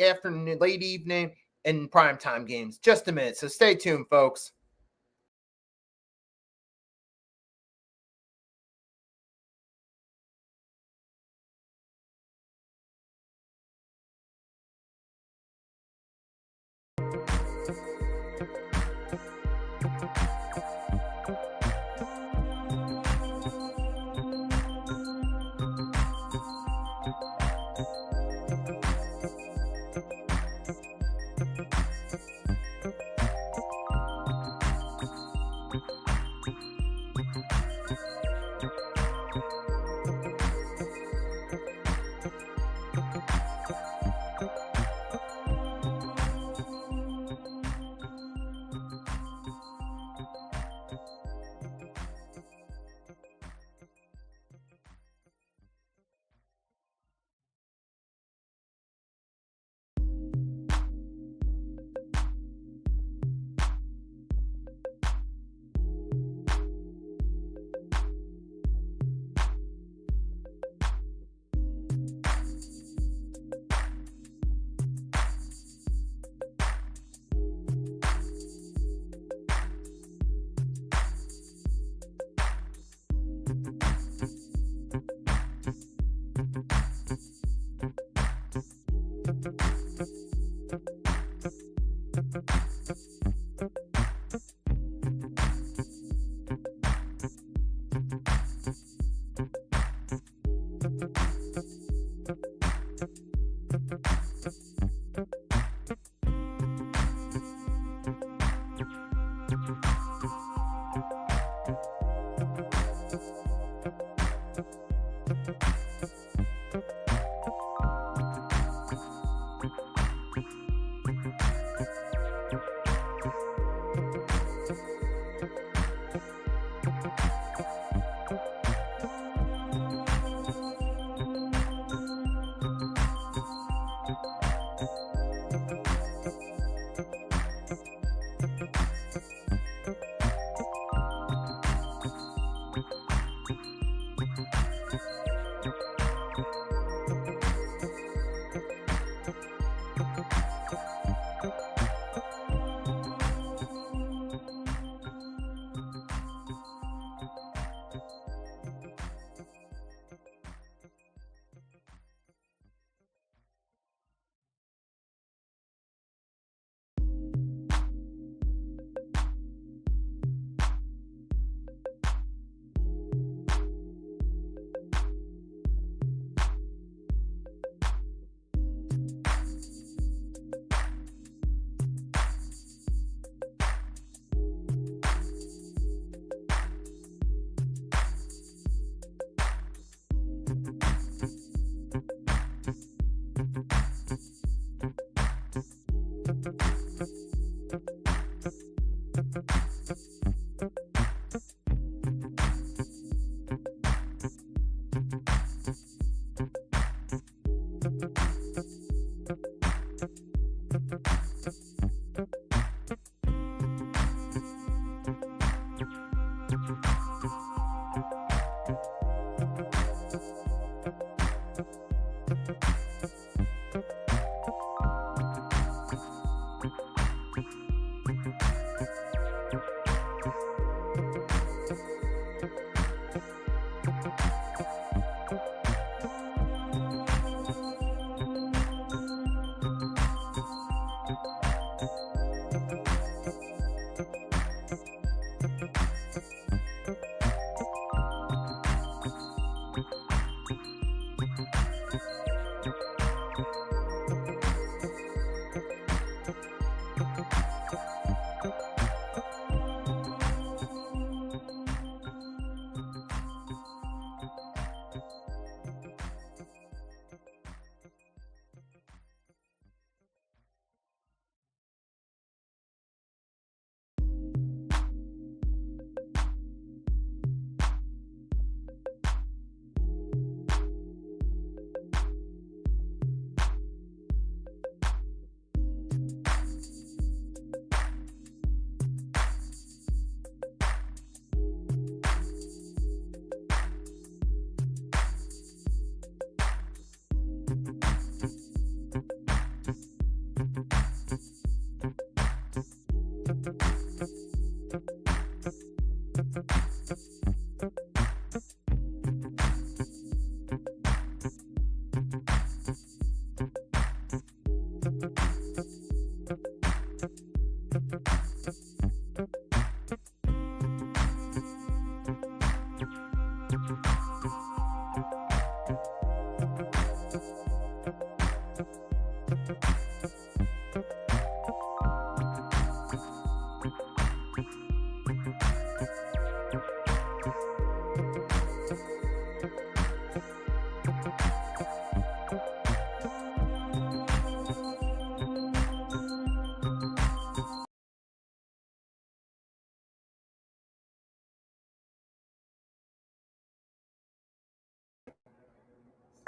afternoon, late evening, and primetime games. Just a minute. So stay tuned, folks.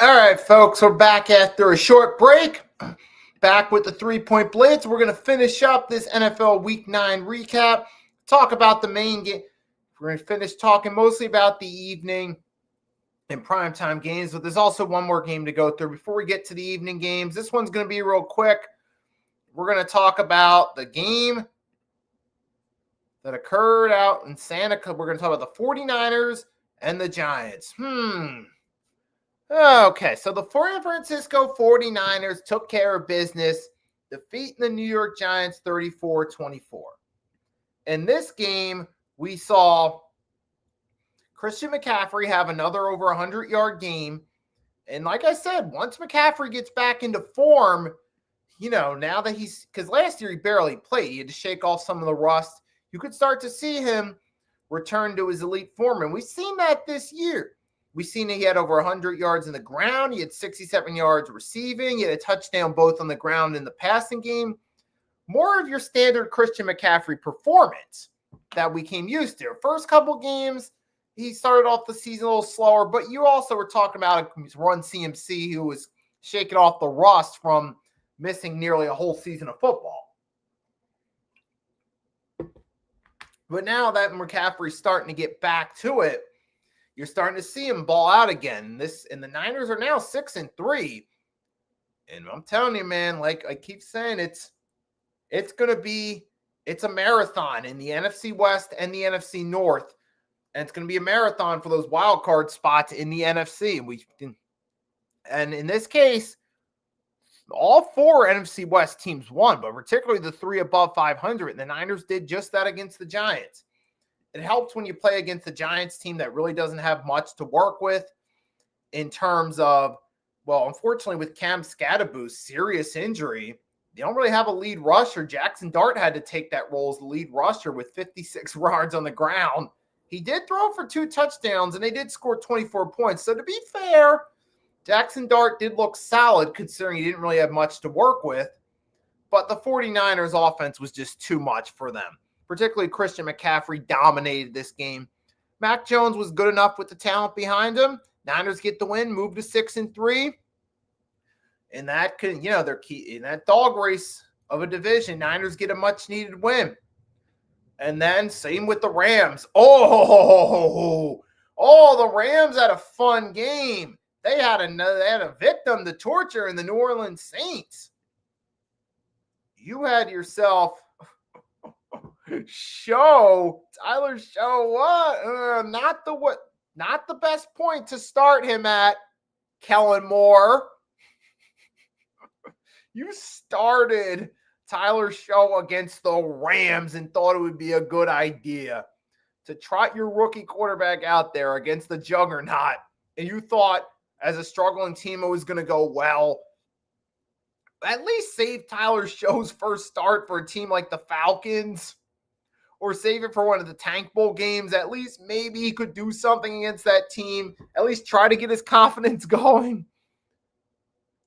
All right, folks, we're back after a short break. Back with the 3-point blitz. We're going to finish up this NFL Week 9 recap, talk about the main game. We're going to finish talking mostly about the evening and primetime games, but there's also one more game to go through before we get to the evening games. This one's going to be real quick. We're going to talk about the game that occurred out in Santa Clara. We're going to talk about the 49ers and the Giants. Okay, so the San Francisco 49ers took care of business, defeating the New York Giants 34-24. In this game, we saw Christian McCaffrey have another over 100-yard game. And like I said, once McCaffrey gets back into form, now that because last year he barely played. He had to shake off some of the rust. You could start to see him return to his elite form. And we've seen that this year. We've seen that he had over 100 yards in the ground. He had 67 yards receiving. He had a touchdown both on the ground and the passing game. More of your standard Christian McCaffrey performance that we came used to. First couple games, he started off the season a little slower, but you also were talking about a run CMC who was shaking off the rust from missing nearly a whole season of football. But now that McCaffrey's starting to get back to it, you're starting to see him ball out again. And the Niners are now 6-3. And I'm telling you, man, like I keep saying, it's a marathon in the NFC West and the NFC North. And it's going to be a marathon for those wild card spots in the NFC. And in this case, all 4 NFC West teams won, but particularly the 3 above 500. And the Niners did just that against the Giants. It helps when you play against the Giants team that really doesn't have much to work with in terms of, well, unfortunately with Cam Scadaboo's serious injury, they don't really have a lead rusher. Jackson Dart had to take that role as the lead rusher with 56 yards on the ground. He did throw for 2 touchdowns, and they did score 24 points. So to be fair, Jackson Dart did look solid considering he didn't really have much to work with. But the 49ers offense was just too much for them. Particularly Christian McCaffrey dominated this game. Mac Jones was good enough with the talent behind him. Niners get the win, move to 6-3. And that can, they're key in that dog race of a division. Niners get a much needed win. And then same with the Rams. The Rams had a fun game. They had a victim to torture in the New Orleans Saints. You had yourself Tyler Show. Not the best point to start him at, Kellen Moore. You started Tyler Show against the Rams and thought it would be a good idea to trot your rookie quarterback out there against the juggernaut. And you thought as a struggling team it was going to go well. At least save Tyler Show's first start for a team like the Falcons, or save it for one of the Tank Bowl games. At least maybe he could do something against that team. At least try to get his confidence going.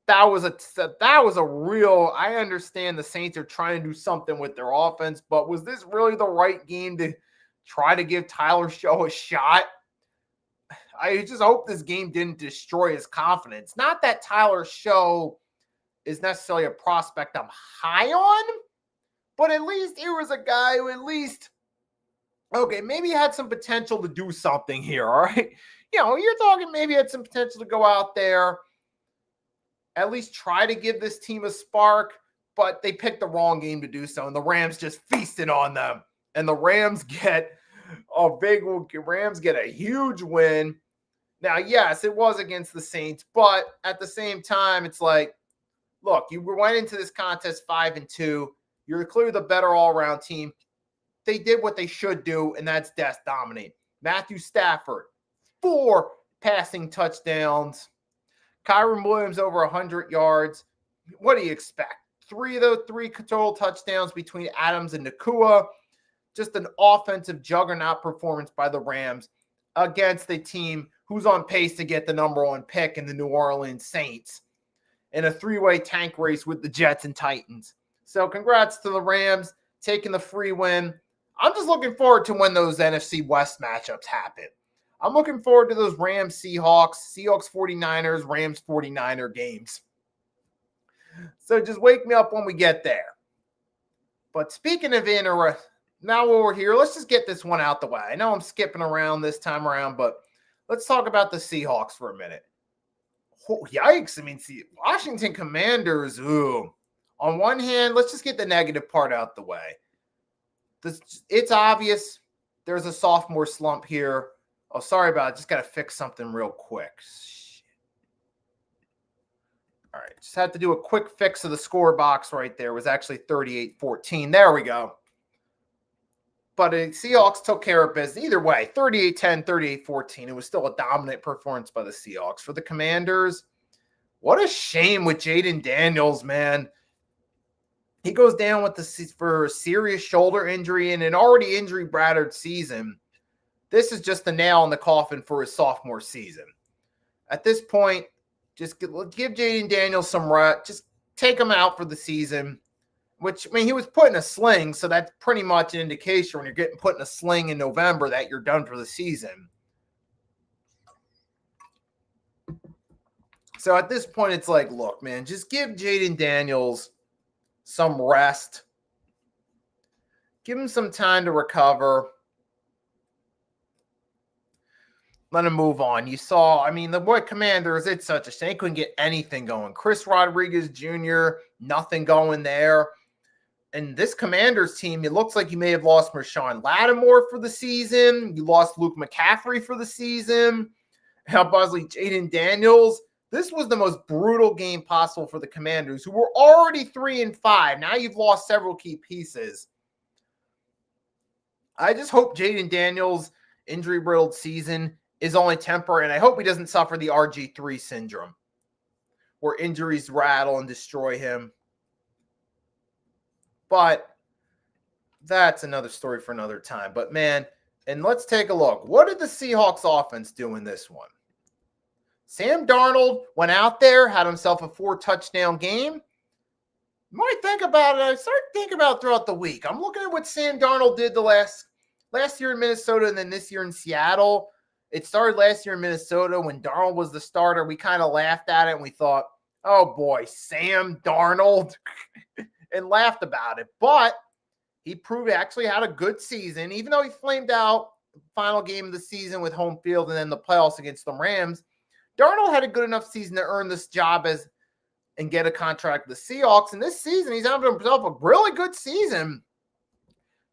That was a real, I understand the Saints are trying to do something with their offense, but was this really the right game to try to give Tyler Show a shot? I just hope this game didn't destroy his confidence. Not that Tyler Show is necessarily a prospect I'm high on, but at least he was a guy who maybe had some potential to do something here, all right? You're talking maybe had some potential to go out there, at least try to give this team a spark, but they picked the wrong game to do so, and the Rams just feasted on them. And the Rams get a huge win. Now, yes, it was against the Saints, but at the same time, it's like, look, you went into this contest 5-2. You're clearly the better all-around team. They did what they should do, and that's dominate. Matthew Stafford, 4 passing touchdowns. Kyron Williams over 100 yards. What do you expect? 3 of those 3 total touchdowns between Adams and Nakua. Just an offensive juggernaut performance by the Rams against a team who's on pace to get the number 1 pick in the New Orleans Saints in a 3-way tank race with the Jets and Titans. So congrats to the Rams taking the free win. I'm just looking forward to when those NFC West matchups happen. I'm looking forward to those Rams Seahawks, Seahawks 49ers, Rams 49er games. So just wake me up when we get there. But speaking of now while we're here, let's just get this one out the way. I know I'm skipping around this time around, but let's talk about the Seahawks for a minute. Oh, yikes. I mean, Washington Commanders, ooh. On one hand, let's just get the negative part out the way. It's obvious there's a sophomore slump here. Oh, sorry about it. Just got to fix something real quick. Shit. All right. Just had to do a quick fix of the score box right there. It was actually 38-14. There we go. But the Seahawks took care of business. Either way, 38-10, 38-14. It was still a dominant performance by the Seahawks. For the Commanders, what a shame with Jaden Daniels, man. He goes down for a serious shoulder injury and an already injury-battered season. This is just the nail in the coffin for his sophomore season. At this point, just give Jaden Daniels some rest. Just take him out for the season, which, I mean, he was put in a sling, so that's pretty much an indication when you're getting put in a sling in November that you're done for the season. So at this point, it's like, look, man, just give Jaden Daniels some rest. Give him some time to recover. let him move on. You saw, I mean, the boy Commanders, it's such a shame. They couldn't get anything going. Chris Rodriguez Jr., nothing going there. And this Commanders team, it looks like you may have lost Marshawn Lattimore for the season. You lost Luke McCaffrey for the season. How Bosley, Jaden Daniels. This was the most brutal game possible for the Commanders, who were already 3-5. Now you've lost several key pieces. I just hope Jaden Daniels' injury-riddled season is only temporary, and I hope he doesn't suffer the RG3 syndrome, where injuries rattle and destroy him. But that's another story for another time. But, man, and let's take a look. What did the Seahawks offense do in this one? Sam Darnold went out there, had himself a 4-touchdown game. You might think about it. I started thinking about it throughout the week. I'm looking at what Sam Darnold did the last year in Minnesota and then this year in Seattle. It started last year in Minnesota when Darnold was the starter. We kind of laughed at it and we thought, oh boy, Sam Darnold, and laughed about it. But he proved he actually had a good season, even though he flamed out the final game of the season with home field and then the playoffs against the Rams. Darnold had a good enough season to earn this job and get a contract with the Seahawks. And this season, he's having himself a really good season.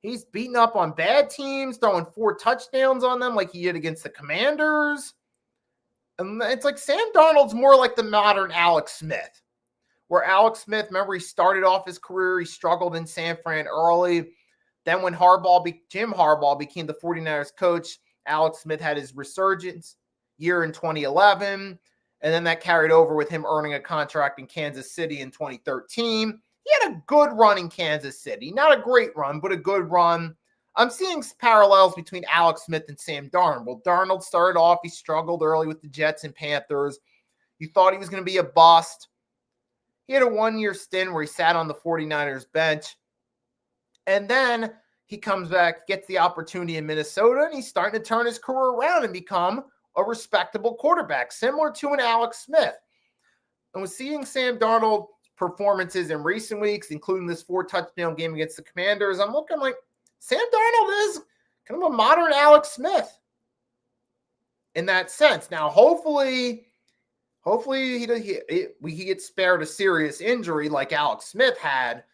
He's beating up on bad teams, throwing 4 touchdowns on them like he did against the Commanders. And it's like Sam Darnold's more like the modern Alex Smith, where Alex Smith, remember, he started off his career, he struggled in San Fran early. Then when Jim Harbaugh became the 49ers coach, Alex Smith had his resurgence year in 2011, and then that carried over with him earning a contract in Kansas City in 2013. He had a good run in Kansas City. Not a great run, but a good run. I'm seeing parallels between Alex Smith and Sam Darnold. Well, Darnold started off, he struggled early with the Jets and Panthers. You thought he was going to be a bust. He had a 1-year stint where he sat on the 49ers bench. And then he comes back, gets the opportunity in Minnesota, and he's starting to turn his career around and become a respectable quarterback, similar to an Alex Smith. And with seeing Sam Darnold's performances in recent weeks, including this 4-touchdown game against the Commanders, I'm looking like Sam Darnold is kind of a modern Alex Smith in that sense. Now, hopefully he gets spared a serious injury like Alex Smith had,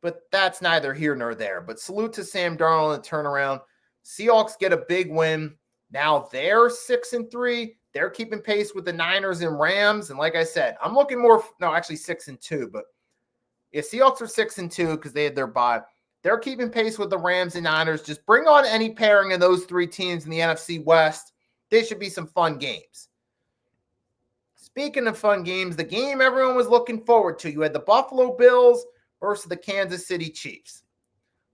but that's neither here nor there. But salute to Sam Darnold and turnaround. Seahawks get a big win. Now they're 6-3. They're keeping pace with the Niners and Rams. And like I said, I'm looking more, no, actually 6-2. But yeah, Seahawks are 6-2 because they had their bye. They're keeping pace with the Rams and Niners. Just bring on any pairing of those 3 teams in the NFC West. They should be some fun games. Speaking of fun games, the game everyone was looking forward to. You had the Buffalo Bills versus the Kansas City Chiefs.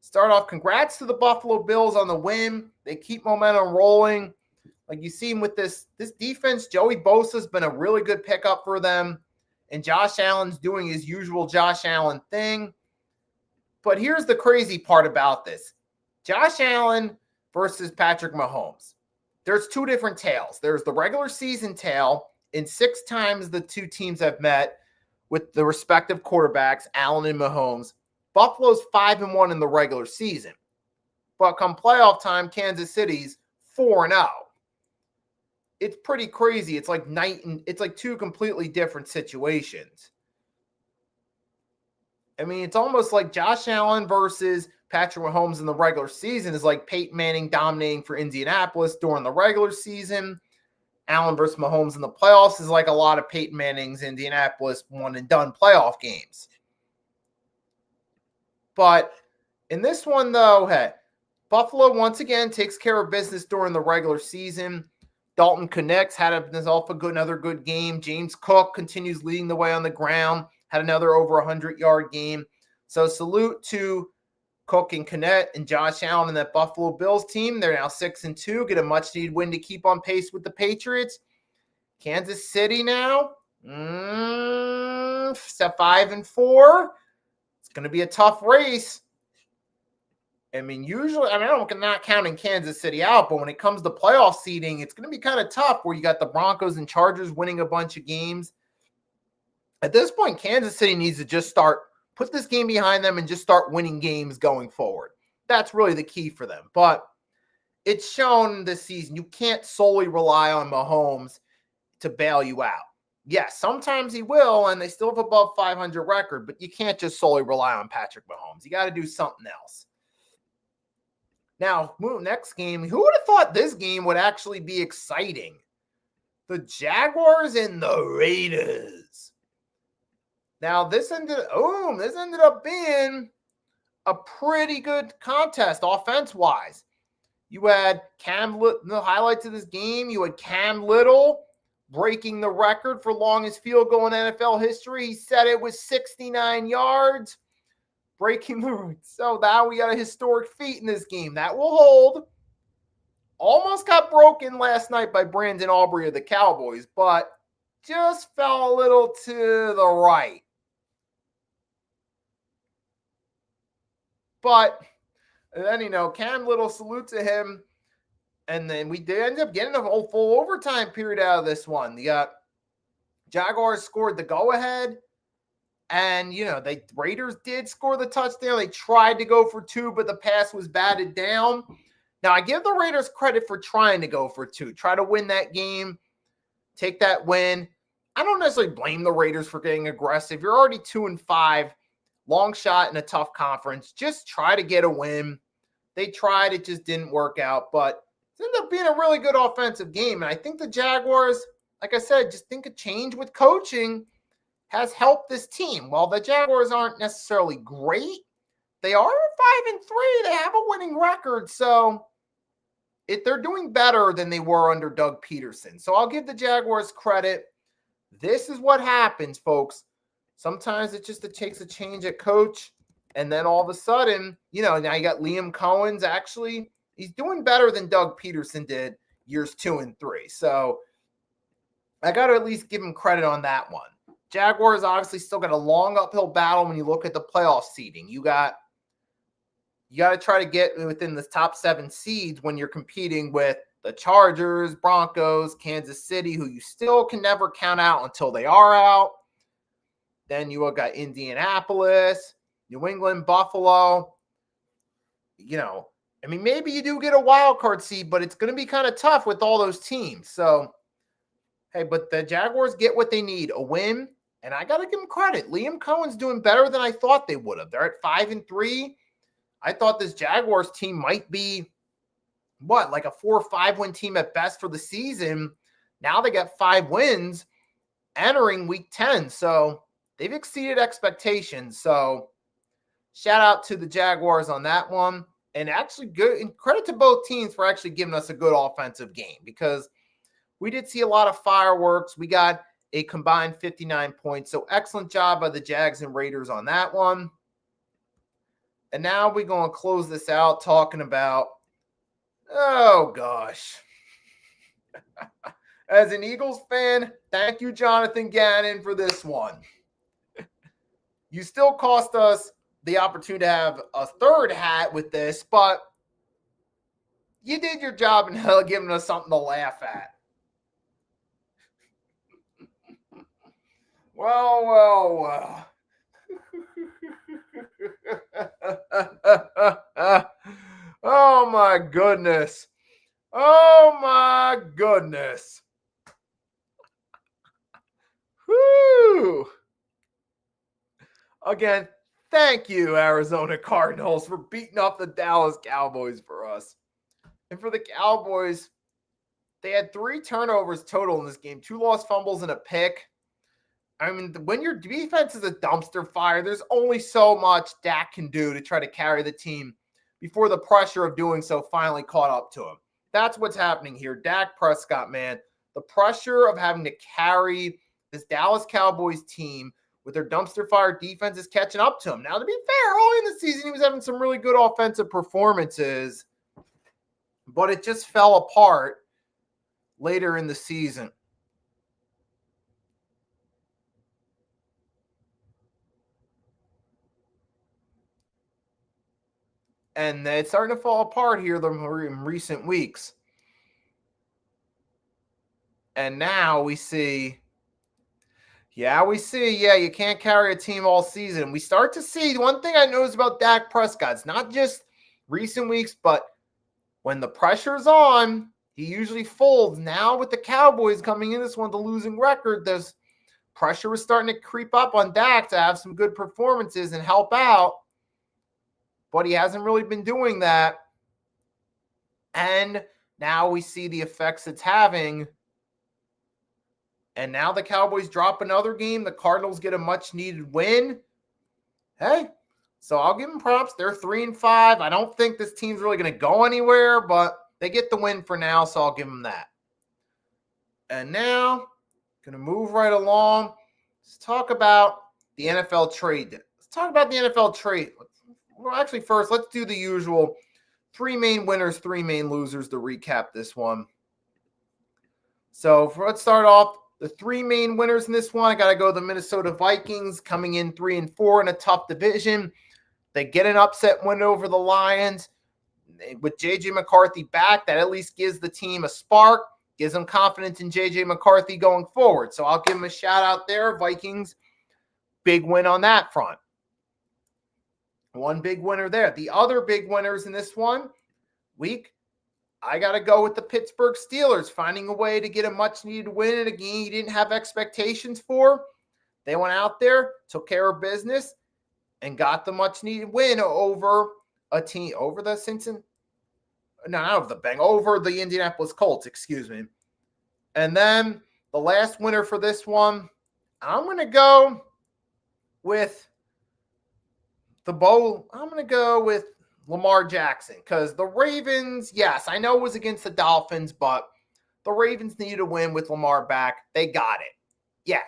Start off, congrats to the Buffalo Bills on the win. They keep momentum rolling. Like you see with this defense, Joey Bosa's been a really good pickup for them. And Josh Allen's doing his usual Josh Allen thing. But here's the crazy part about this. Josh Allen versus Patrick Mahomes. There's 2 different tales. There's the regular season tale. In 6 times the 2 teams have met with the respective quarterbacks, Allen and Mahomes. Buffalo's 5-1 in the regular season. But come playoff time, Kansas City's 4-0. It's pretty crazy. It's like it's like 2 completely different situations. I mean, it's almost like Josh Allen versus Patrick Mahomes in the regular season is like Peyton Manning dominating for Indianapolis during the regular season. Allen versus Mahomes in the playoffs is like a lot of Peyton Manning's Indianapolis one-and-done playoff games. But in this one, though, hey, Buffalo once again takes care of business during the regular season. Dalton connects, had another good game. James Cook continues leading the way on the ground, had another over 100-yard game. So salute to Cook and Connect and Josh Allen and that Buffalo Bills team. They're now 6-2, get a much-needed win to keep on pace with the Patriots. Kansas City now, 5-4. It's going to be a tough race. I mean, usually, I'm not counting Kansas City out, but when it comes to playoff seeding, it's going to be kind of tough where you got the Broncos and Chargers winning a bunch of games. At this point, Kansas City needs to just put this game behind them and just start winning games going forward. That's really the key for them. But it's shown this season you can't solely rely on Mahomes to bail you out. Yes, sometimes he will, and they still have above 500 record, but you can't just solely rely on Patrick Mahomes. You got to do something else. Now, next game, who would have thought this game would actually be exciting? The Jaguars and the Raiders. Now, this ended up being a pretty good contest offense-wise. You had the highlights of this game, you had Cam Little breaking the record for longest field goal in NFL history. He said it was 69 yards. So now we got a historic feat in this game. That will hold. Almost got broken last night by Brandon Aubrey of the Cowboys, but just fell a little to the right. But then, Cam Little, salute to him. And then we did end up getting a whole full overtime period out of this one. The Jaguars scored the go-ahead. And, the Raiders did score the touchdown. They tried to go for 2, but the pass was batted down. Now, I give the Raiders credit for trying to go for 2, try to win that game, take that win. I don't necessarily blame the Raiders for getting aggressive. You're already 2-5, long shot in a tough conference. Just try to get a win. They tried. It just didn't work out. But it ended up being a really good offensive game. And I think the Jaguars, like I said, just think a change with coaching has helped this team. While the Jaguars aren't necessarily great, they are 5-3. They have a winning record. So they're doing better than they were under Doug Peterson. So I'll give the Jaguars credit. This is what happens, folks. Sometimes it takes a change at coach. And then all of a sudden, now you got Liam Cohen's actually, he's doing better than Doug Peterson did years 2 and 3. So I got to at least give him credit on that one. Jaguars obviously still got a long uphill battle when you look at the playoff seeding. You got to try to get within the top 7 seeds when you're competing with the Chargers, Broncos, Kansas City, who you still can never count out until they are out. Then you got Indianapolis, New England, Buffalo. Maybe you do get a wild card seed, but it's going to be kind of tough with all those teams. So, hey, but the Jaguars get what they need, a win. And I got to give them credit. Liam Cohen's doing better than I thought they would have. They're at 5-3. I thought this Jaguars team might be, like a 4 or 5 win team at best for the season. Now they got 5 wins entering week 10. So they've exceeded expectations. So shout out to the Jaguars on that one. And actually good, and credit to both teams for actually giving us a good offensive game, because we did see a lot of fireworks. We got a combined 59 points. So excellent job by the Jags and Raiders on that one. And now we're going to close this out talking about, oh gosh. As an Eagles fan, thank you, Jonathan Gannon, for this one. You still cost us the opportunity to have a third hat with this, but you did your job in giving us something to laugh at. Well. Oh my goodness. Whew. Again, thank you, Arizona Cardinals, for beating up the Dallas Cowboys for us. And for the Cowboys, they had 3 turnovers total in this game, 2 lost fumbles and a pick. When your defense is a dumpster fire, there's only so much Dak can do to try to carry the team before the pressure of doing so finally caught up to him. That's what's happening here. Dak Prescott, man, the pressure of having to carry this Dallas Cowboys team with their dumpster fire defense is catching up to him. Now, to be fair, early in the season, he was having some really good offensive performances, but it just fell apart later in the season. And it's starting to fall apart here in recent weeks. And now we see, you can't carry a team all season. We start to see, one thing I noticed about Dak Prescott, it's not just recent weeks, but when the pressure's on, he usually folds. Now with the Cowboys coming in this one, the losing record, this pressure was starting to creep up on Dak to have some good performances and help out. But he hasn't really been doing that. And now we see the effects it's having. And now the Cowboys drop another game. The Cardinals get a much-needed win. Hey, so I'll give them props. They're 3-5. I don't think this team's really going to go anywhere, but they get the win for now, so I'll give them that. And now, going to move right along. Let's talk about the NFL trade. Let's talk about the NFL trade. Well, actually, first, let's do the usual 3 main winners, 3 main losers to recap this one. So let's start off. The 3 main winners in this one, I got to go the Minnesota Vikings, coming in 3-4 in a tough division. They get an upset win over the Lions. With J.J. McCarthy back, that at least gives the team a spark, gives them confidence in J.J. McCarthy going forward. So I'll give them a shout out there. Vikings, big win on that front. One big winner there. The other big winners in this week, I got to go with the Pittsburgh Steelers, finding a way to get a much-needed win in a game you didn't have expectations for. They went out there, took care of business, and got the much-needed win over a team, over the over the Indianapolis Colts, excuse me. And then the last winner for this one, I'm going to go with I'm going to go with Lamar Jackson, because the Ravens, yes, I know it was against the Dolphins, but the Ravens needed a win with Lamar back. They got it. Yeah,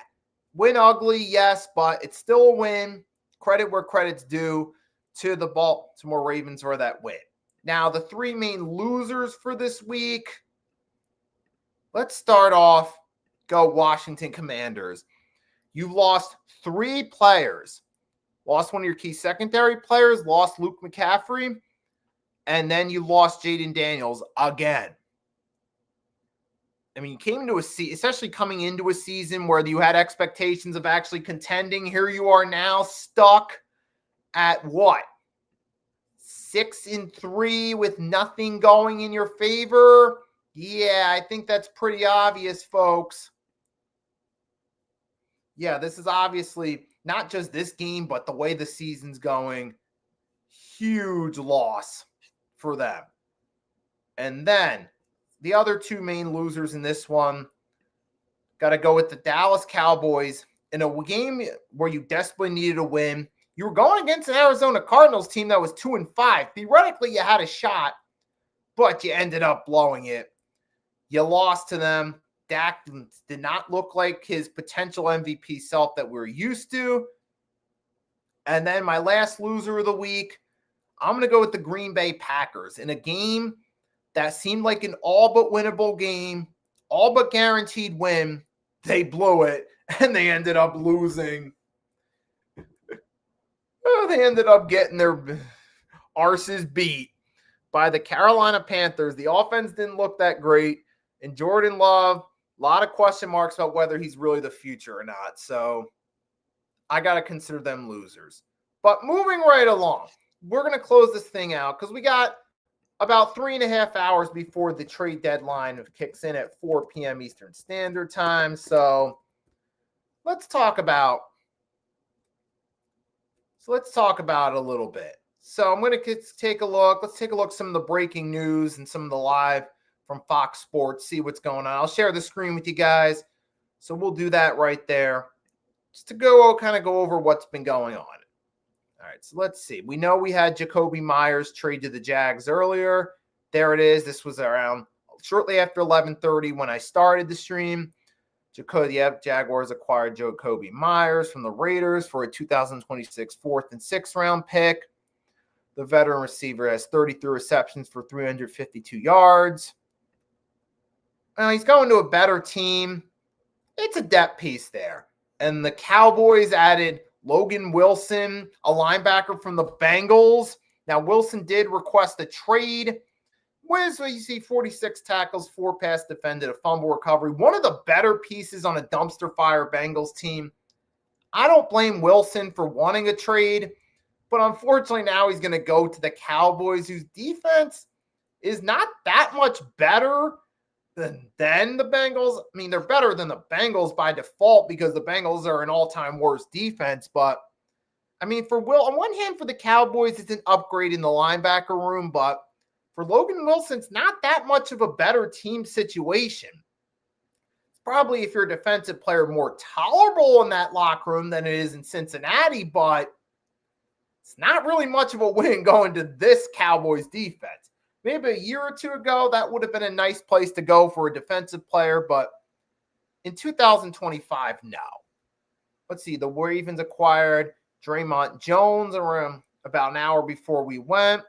win ugly, yes, but it's still a win. Credit where credit's due to the Baltimore Ravens for that win. Now, the 3 main losers for this week, let's start off, go Washington Commanders. You lost 3 players. Lost one of your key secondary players, lost Luke McCaffrey, and then you lost Jaden Daniels again. I mean, you came into a season, especially coming into a season where you had expectations of actually contending. Here you are now stuck at what? 6-3 with nothing going in your favor. Yeah, I think that's pretty obvious, folks. Yeah, this is obviously not just this game, but the way the season's going, huge loss for them. And then the other 2 main losers in this one, got to go with the Dallas Cowboys in a game where you desperately needed a win. You were going against an Arizona Cardinals team that was 2-5. Theoretically, you had a shot, but you ended up blowing it. You lost to them. Dak did not look like his potential MVP self that we're used to. And then my last loser of the week, I'm going to go with the Green Bay Packers in a game that seemed like an all but winnable game, all but guaranteed win. They blew it, and they ended up losing. They ended up getting their arses beat by the Carolina Panthers. The offense didn't look that great. And Jordan Love, a lot of question marks about whether he's really the future or not. So I got to consider them losers. But moving right along, we're going to close this thing out because we got about 3.5 hours before the trade deadline kicks in at 4 p.m. Eastern Standard Time. So let's talk about it a little bit. So I'm going to take a look. Let's take a look at some of the breaking news and some of the live from Fox Sports, see what's going on. I'll share the screen with you guys. So we'll do that right there just to go over what's been going on. All right, so let's see. We know we had Jacoby Myers trade to the Jags earlier. There it is. This was around shortly after 11:30 when I started the stream. Jaguars acquired Jacoby Myers from the Raiders for a 2026 4th and 6th round pick. The veteran receiver has 33 receptions for 352 yards. He's going to a better team. It's a depth piece there. And the Cowboys added Logan Wilson, a linebacker from the Bengals. Now, Wilson did request a trade. So you see 46 tackles, 4 pass defended, a fumble recovery. One of the better pieces on a dumpster fire Bengals team. I don't blame Wilson for wanting a trade, but unfortunately now he's going to go to the Cowboys, whose defense is not that much better than the Bengals. I mean, they're better than the Bengals by default because the Bengals are an all-time worst defense. But, I mean, on one hand, for the Cowboys, it's an upgrade in the linebacker room. But for Logan Wilson, it's not that much of a better team situation. It's probably, if you're a defensive player, more tolerable in that locker room than it is in Cincinnati. But it's not really much of a win going to this Cowboys defense. Maybe a year or two ago, that would have been a nice place to go for a defensive player, but in 2025, no. Let's see, the Ravens acquired Draymond Jones around about an hour before we went.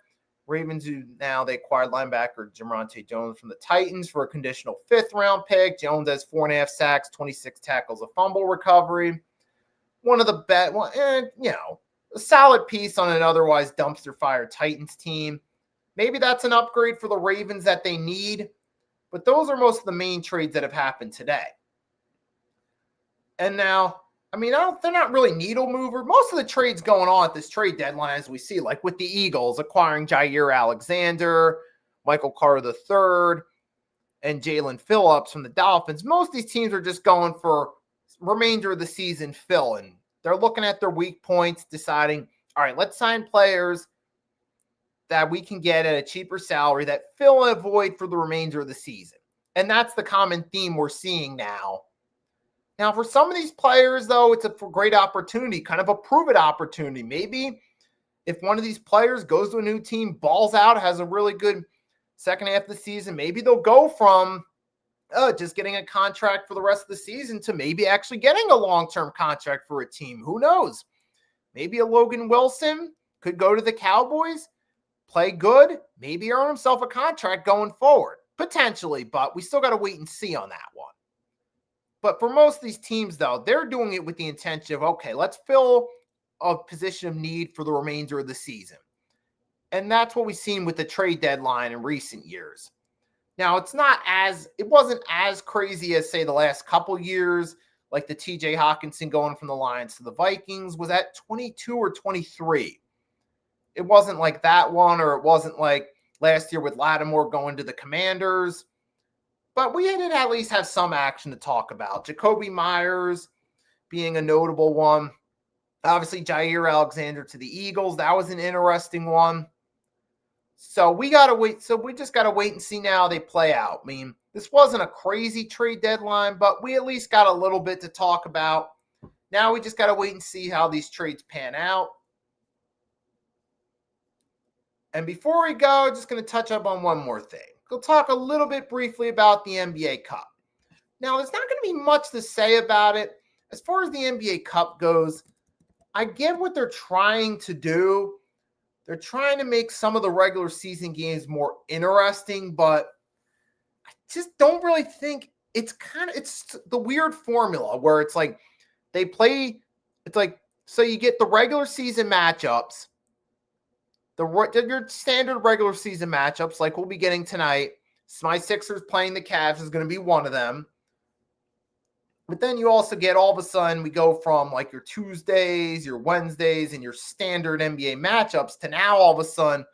Ravens, they acquired linebacker Jamonte Jones from the Titans for a conditional 5th-round pick. Jones has 4.5 sacks, 26 tackles, a fumble recovery. One of the best, a solid piece on an otherwise dumpster fire Titans team. Maybe that's an upgrade for the Ravens that they need, but those are most of the main trades that have happened today. And now, I mean, they're not really needle mover. Most of the trades going on at this trade deadline, as we see, like with the Eagles acquiring Jair Alexander, Michael Carter III, and Jalen Phillips from the Dolphins. Most of these teams are just going for remainder of the season fill, and they're looking at their weak points, deciding, all right, let's sign players that we can get at a cheaper salary that fill a void for the remainder of the season. And that's the common theme we're seeing now. Now, for some of these players, though, it's a great opportunity, kind of a prove-it opportunity. Maybe if one of these players goes to a new team, balls out, has a really good second half of the season, maybe they'll go from just getting a contract for the rest of the season to maybe actually getting a long-term contract for a team. Who knows? Maybe a Logan Wilson could go to the Cowboys, play good, maybe earn himself a contract going forward. Potentially, but we still got to wait and see on that one. But for most of these teams, though, they're doing it with the intention of, okay, let's fill a position of need for the remainder of the season. And that's what we've seen with the trade deadline in recent years. Now, it wasn't as crazy as, say, the last couple years, like the TJ Hawkinson going from the Lions to the Vikings was at 22 or 23. It wasn't like that one, or it wasn't like last year with Lattimore going to the Commanders. But we did at least have some action to talk about. Jacoby Myers being a notable one. Obviously, Jair Alexander to the Eagles. That was an interesting one. So we got to wait. So we just got to wait and see now how they play out. I mean, this wasn't a crazy trade deadline, but we at least got a little bit to talk about. Now we just got to wait and see how these trades pan out. And before we go, just going to touch up on one more thing. We'll talk a little bit briefly about the NBA Cup. Now, there's not going to be much to say about it. As far as the NBA Cup goes, I get what they're trying to do. They're trying to make some of the regular season games more interesting, but I just don't really think it's the weird formula where it's like they play, it's like, so you get the regular season matchups, your standard regular season matchups like we'll be getting tonight. My Sixers playing the Cavs is going to be one of them. But then you also get, all of a sudden, we go from like your Tuesdays, your Wednesdays, and your standard NBA matchups to now all of a sudden,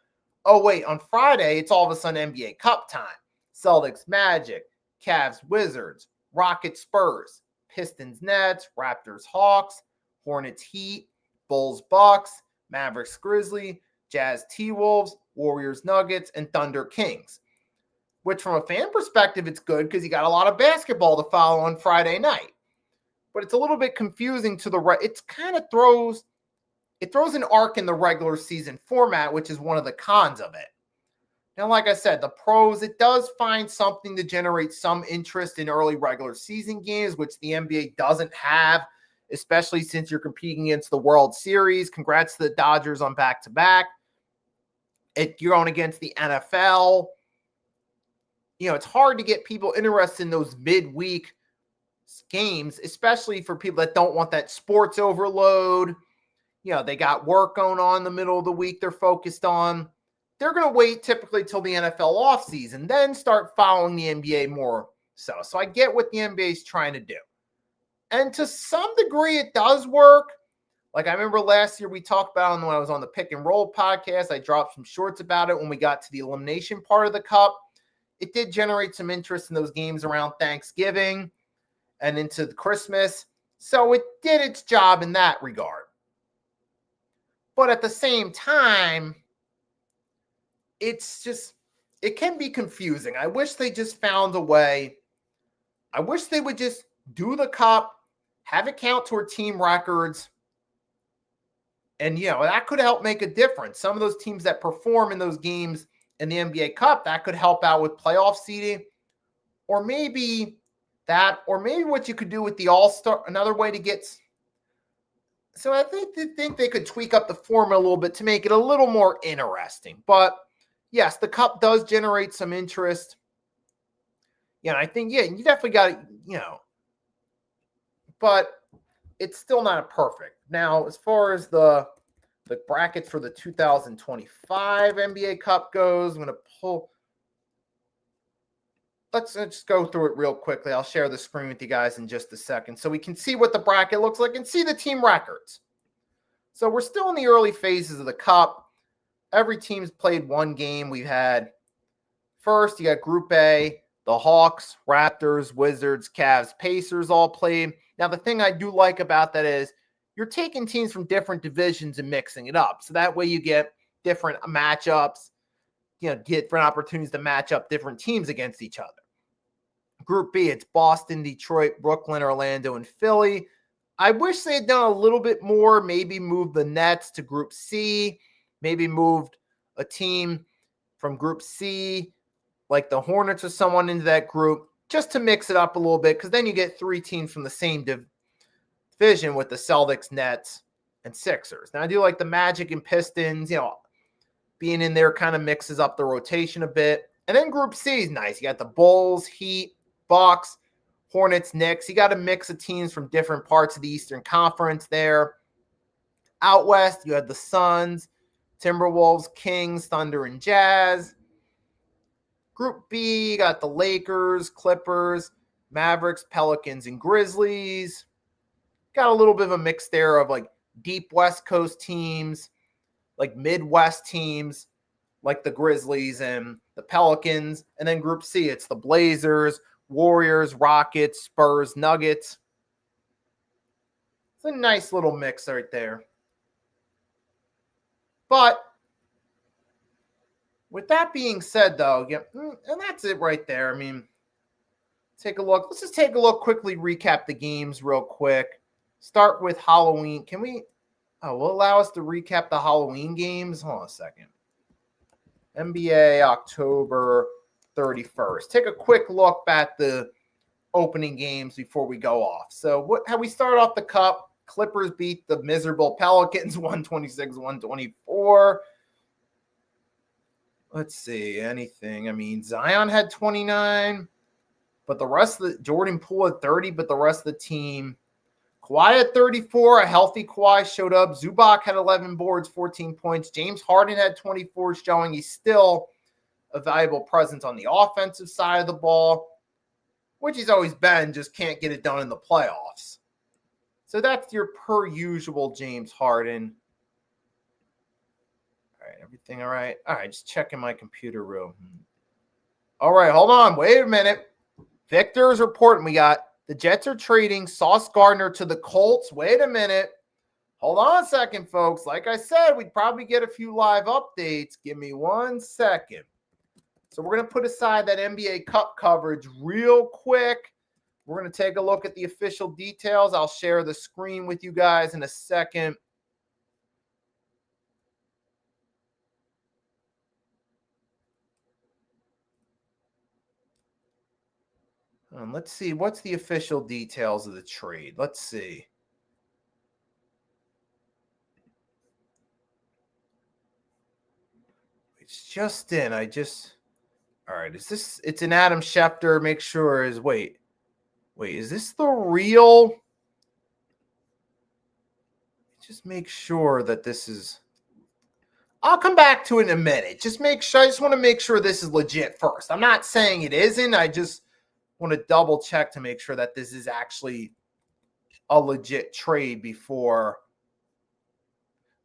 oh wait, on Friday, it's all of a sudden NBA Cup time. Celtics Magic, Cavs Wizards, Rockets Spurs, Pistons Nets, Raptors Hawks, Hornets Heat, Bulls Bucks, Mavericks Grizzly, Jazz T-Wolves, Warriors Nuggets, and Thunder Kings. Which from a fan perspective, it's good because you got a lot of basketball to follow on Friday night. But it's a little bit confusing to it kind of throws an arc in the regular season format, which is one of the cons of it. Now, like I said, the pros, it does find something to generate some interest in early regular season games, which the NBA doesn't have, especially since you're competing against the World Series. Congrats to the Dodgers on back-to-back. You're going against the NFL. You know, it's hard to get people interested in those midweek games, especially for people that don't want that sports overload. You know, they got work going on in the middle of the week they're focused on. They're going to wait typically till the NFL offseason, then start following the NBA more so. So I get what the NBA is trying to do. And to some degree, it does work. Like I remember last year we talked about it when I was on the Pick and Roll podcast. I dropped some shorts about it when we got to the elimination part of the Cup. It did generate some interest in those games around Thanksgiving and into Christmas. So it did its job in that regard. But at the same time, it's just, it can be confusing. I wish they just found a way. I wish they would just do the Cup, have it count toward team records. And, that could help make a difference. Some of those teams that perform in those games in the NBA Cup, that could help out with playoff seeding. Or maybe what you could do with the All-Star, another way to get. So I think they could tweak up the format a little bit to make it a little more interesting. But yes, the Cup does generate some interest. And I think, you definitely got to, but it's still not perfect. Now, as far as the brackets for the 2025 NBA Cup goes, I'm going to pull. Let's just go through it real quickly. I'll share the screen with you guys in just a second so we can see what the bracket looks like and see the team records. So we're still in the early phases of the Cup. Every team's played one game. We've had first, you got Group A, the Hawks, Raptors, Wizards, Cavs, Pacers all played. Now, the thing I do like about that is you're taking teams from different divisions and mixing it up. So that way you get different matchups, different opportunities to match up different teams against each other. Group B, it's Boston, Detroit, Brooklyn, Orlando, and Philly. I wish they had done a little bit more, maybe moved the Nets to Group C, maybe moved a team from Group C, like the Hornets or someone into that group, just to mix it up a little bit, because then you get three teams from the same division with the Celtics, Nets, and Sixers. Now, I do like the Magic and Pistons, being in there kind of mixes up the rotation a bit. And then Group C is nice. You got the Bulls, Heat, Bucks, Hornets, Knicks. You got a mix of teams from different parts of the Eastern Conference there. Out West, you had the Suns, Timberwolves, Kings, Thunder, and Jazz. Group B, you got the Lakers, Clippers, Mavericks, Pelicans, and Grizzlies. Got a little bit of a mix there of like deep West Coast teams, like Midwest teams, like the Grizzlies and the Pelicans. And then Group C, it's the Blazers, Warriors, Rockets, Spurs, Nuggets. It's a nice little mix right there. But with that being said, though, and that's it right there. I mean, take a look. Let's just take a look, quickly recap the games real quick. Start with Halloween. Will allow us to recap the Halloween games? Hold on a second. NBA October 31st. Take a quick look at the opening games before we go off. So how we start off the Cup, Clippers beat the miserable Pelicans 126-124. Let's see, anything. I mean, Zion had 29, but the rest of Jordan Poole had 30, but the rest of the team, Kawhi had 34. A healthy Kawhi showed up. Zubac had 11 boards, 14 points. James Harden had 24, showing he's still a valuable presence on the offensive side of the ball, which he's always been, just can't get it done in the playoffs. So that's your per usual James Harden. All right, everything all right? All right, just checking my computer room. All right, hold on. Wait a minute. Victor is reporting we got the Jets are trading Sauce Gardner to the Colts. Wait a minute. Hold on a second, folks. Like I said, we'd probably get a few live updates. Give me 1 second. So we're going to put aside that NBA Cup coverage real quick. We're going to take a look at the official details. I'll share the screen with you guys in a second. Let's see. What's the official details of the trade? Let's see. It's just in. All right. It's an Adam Schefter. Make sure wait, is this the real? Just make sure that this is. I'll come back to it in a minute. I just want to make sure this is legit first. I'm not saying it isn't. I just want to double check to make sure that this is actually a legit trade before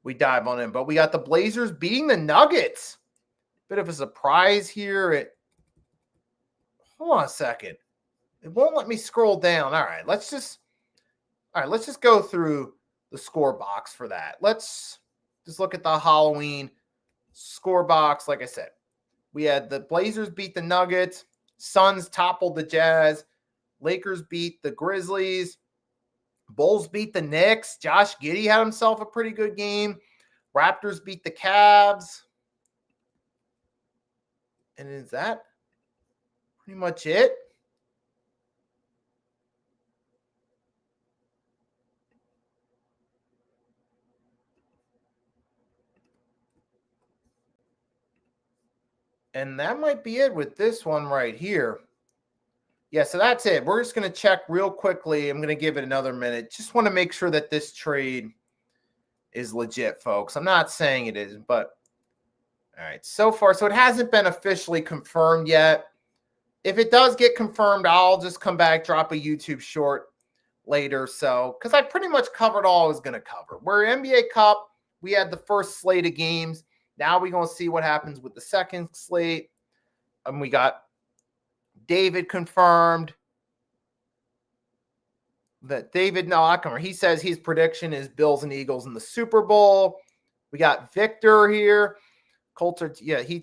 we dive on in. But we got the Blazers beating the Nuggets. Bit of a surprise here. Hold on a second. It won't let me scroll down. All right, let's just go through the score box for that. Let's just look at the Halloween score box. Like I said, we had the Blazers beat the Nuggets, Suns toppled the Jazz, Lakers beat the Grizzlies, Bulls beat the Knicks. Josh Giddey had himself a pretty good game. Raptors beat the Cavs. And is that pretty much it? And that might be it with this one right here. Yeah, so that's it. We're just going to check real quickly. I'm going to give it another minute. Just want to make sure that this trade is legit, folks. I'm not saying it is, but all right, so far. So it hasn't been officially confirmed yet. If it does get confirmed, I'll just come back, drop a YouTube short later. So, because I pretty much covered all I was going to cover. We're NBA Cup. We had the first slate of games. Now we're going to see what happens with the second slate. And we got David confirmed. That David, he says his prediction is Bills and Eagles in the Super Bowl. We got Victor here. Coulter, yeah, he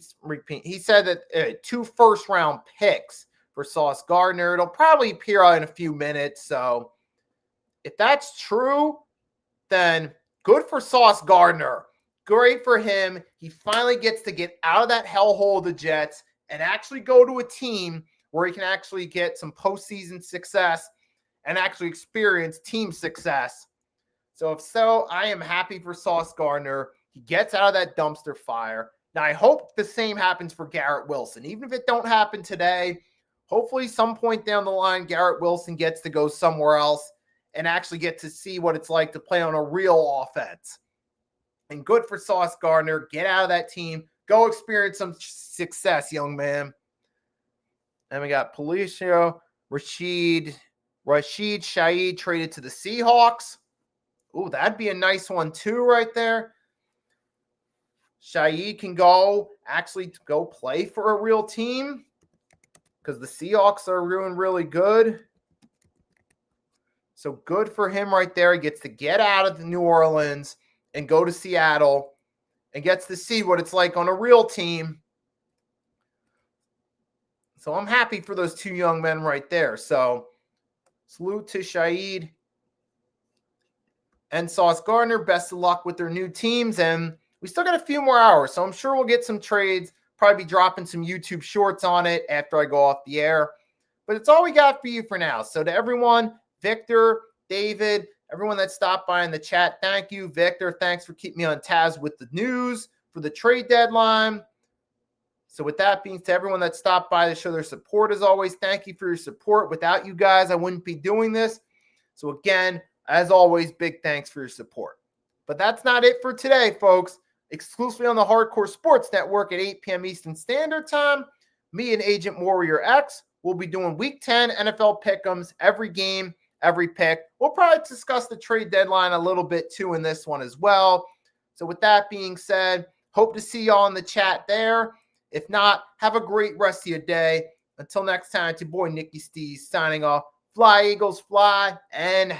said that 2 first-round picks for Sauce Gardner. It'll probably appear in a few minutes. So if that's true, then good for Sauce Gardner. Great for him. He finally gets to get out of that hellhole of the Jets and actually go to a team where he can actually get some postseason success and actually experience team success. So if so, I am happy for Sauce Gardner. He gets out of that dumpster fire. Now, I hope the same happens for Garrett Wilson. Even if it don't happen today, hopefully some point down the line, Garrett Wilson gets to go somewhere else and actually get to see what it's like to play on a real offense. And good for Sauce Gardner. Get out of that team. Go experience some success, young man. And we got Palacio, Rashid Shaheed traded to the Seahawks. Ooh, that'd be a nice one too right there. Shaheed can go play for a real team because the Seahawks are doing really good. So good for him right there. He gets to get out of the New Orleans and go to Seattle and gets to see what it's like on a real team. So I'm happy for those 2 young men right there. So salute to Shaheed and Sauce Gardner. Best of luck with their new teams. And we still got a few more hours, so I'm sure we'll get some trades. Probably be dropping some YouTube shorts on it after I go off the air. But it's all we got for you for now. So to everyone, Victor, David, everyone that stopped by in the chat, thank you. Victor, thanks for keeping me on tabs with the news for the trade deadline. So with that being said, everyone that stopped by to show their support, as always, thank you for your support. Without you guys, I wouldn't be doing this. So again, as always, big thanks for your support. But that's not it for today, folks. Exclusively on the Hardcore Sports Network at 8 p.m. Eastern Standard Time, me and Agent Warrior X will be doing Week 10 NFL pick'ems, every game, every pick. We'll probably discuss the trade deadline a little bit too in this one as well. So with that being said, hope to see y'all in the chat there. If not, have a great rest of your day. Until next time, it's your boy Nicky Stees signing off. Fly, Eagles, fly, and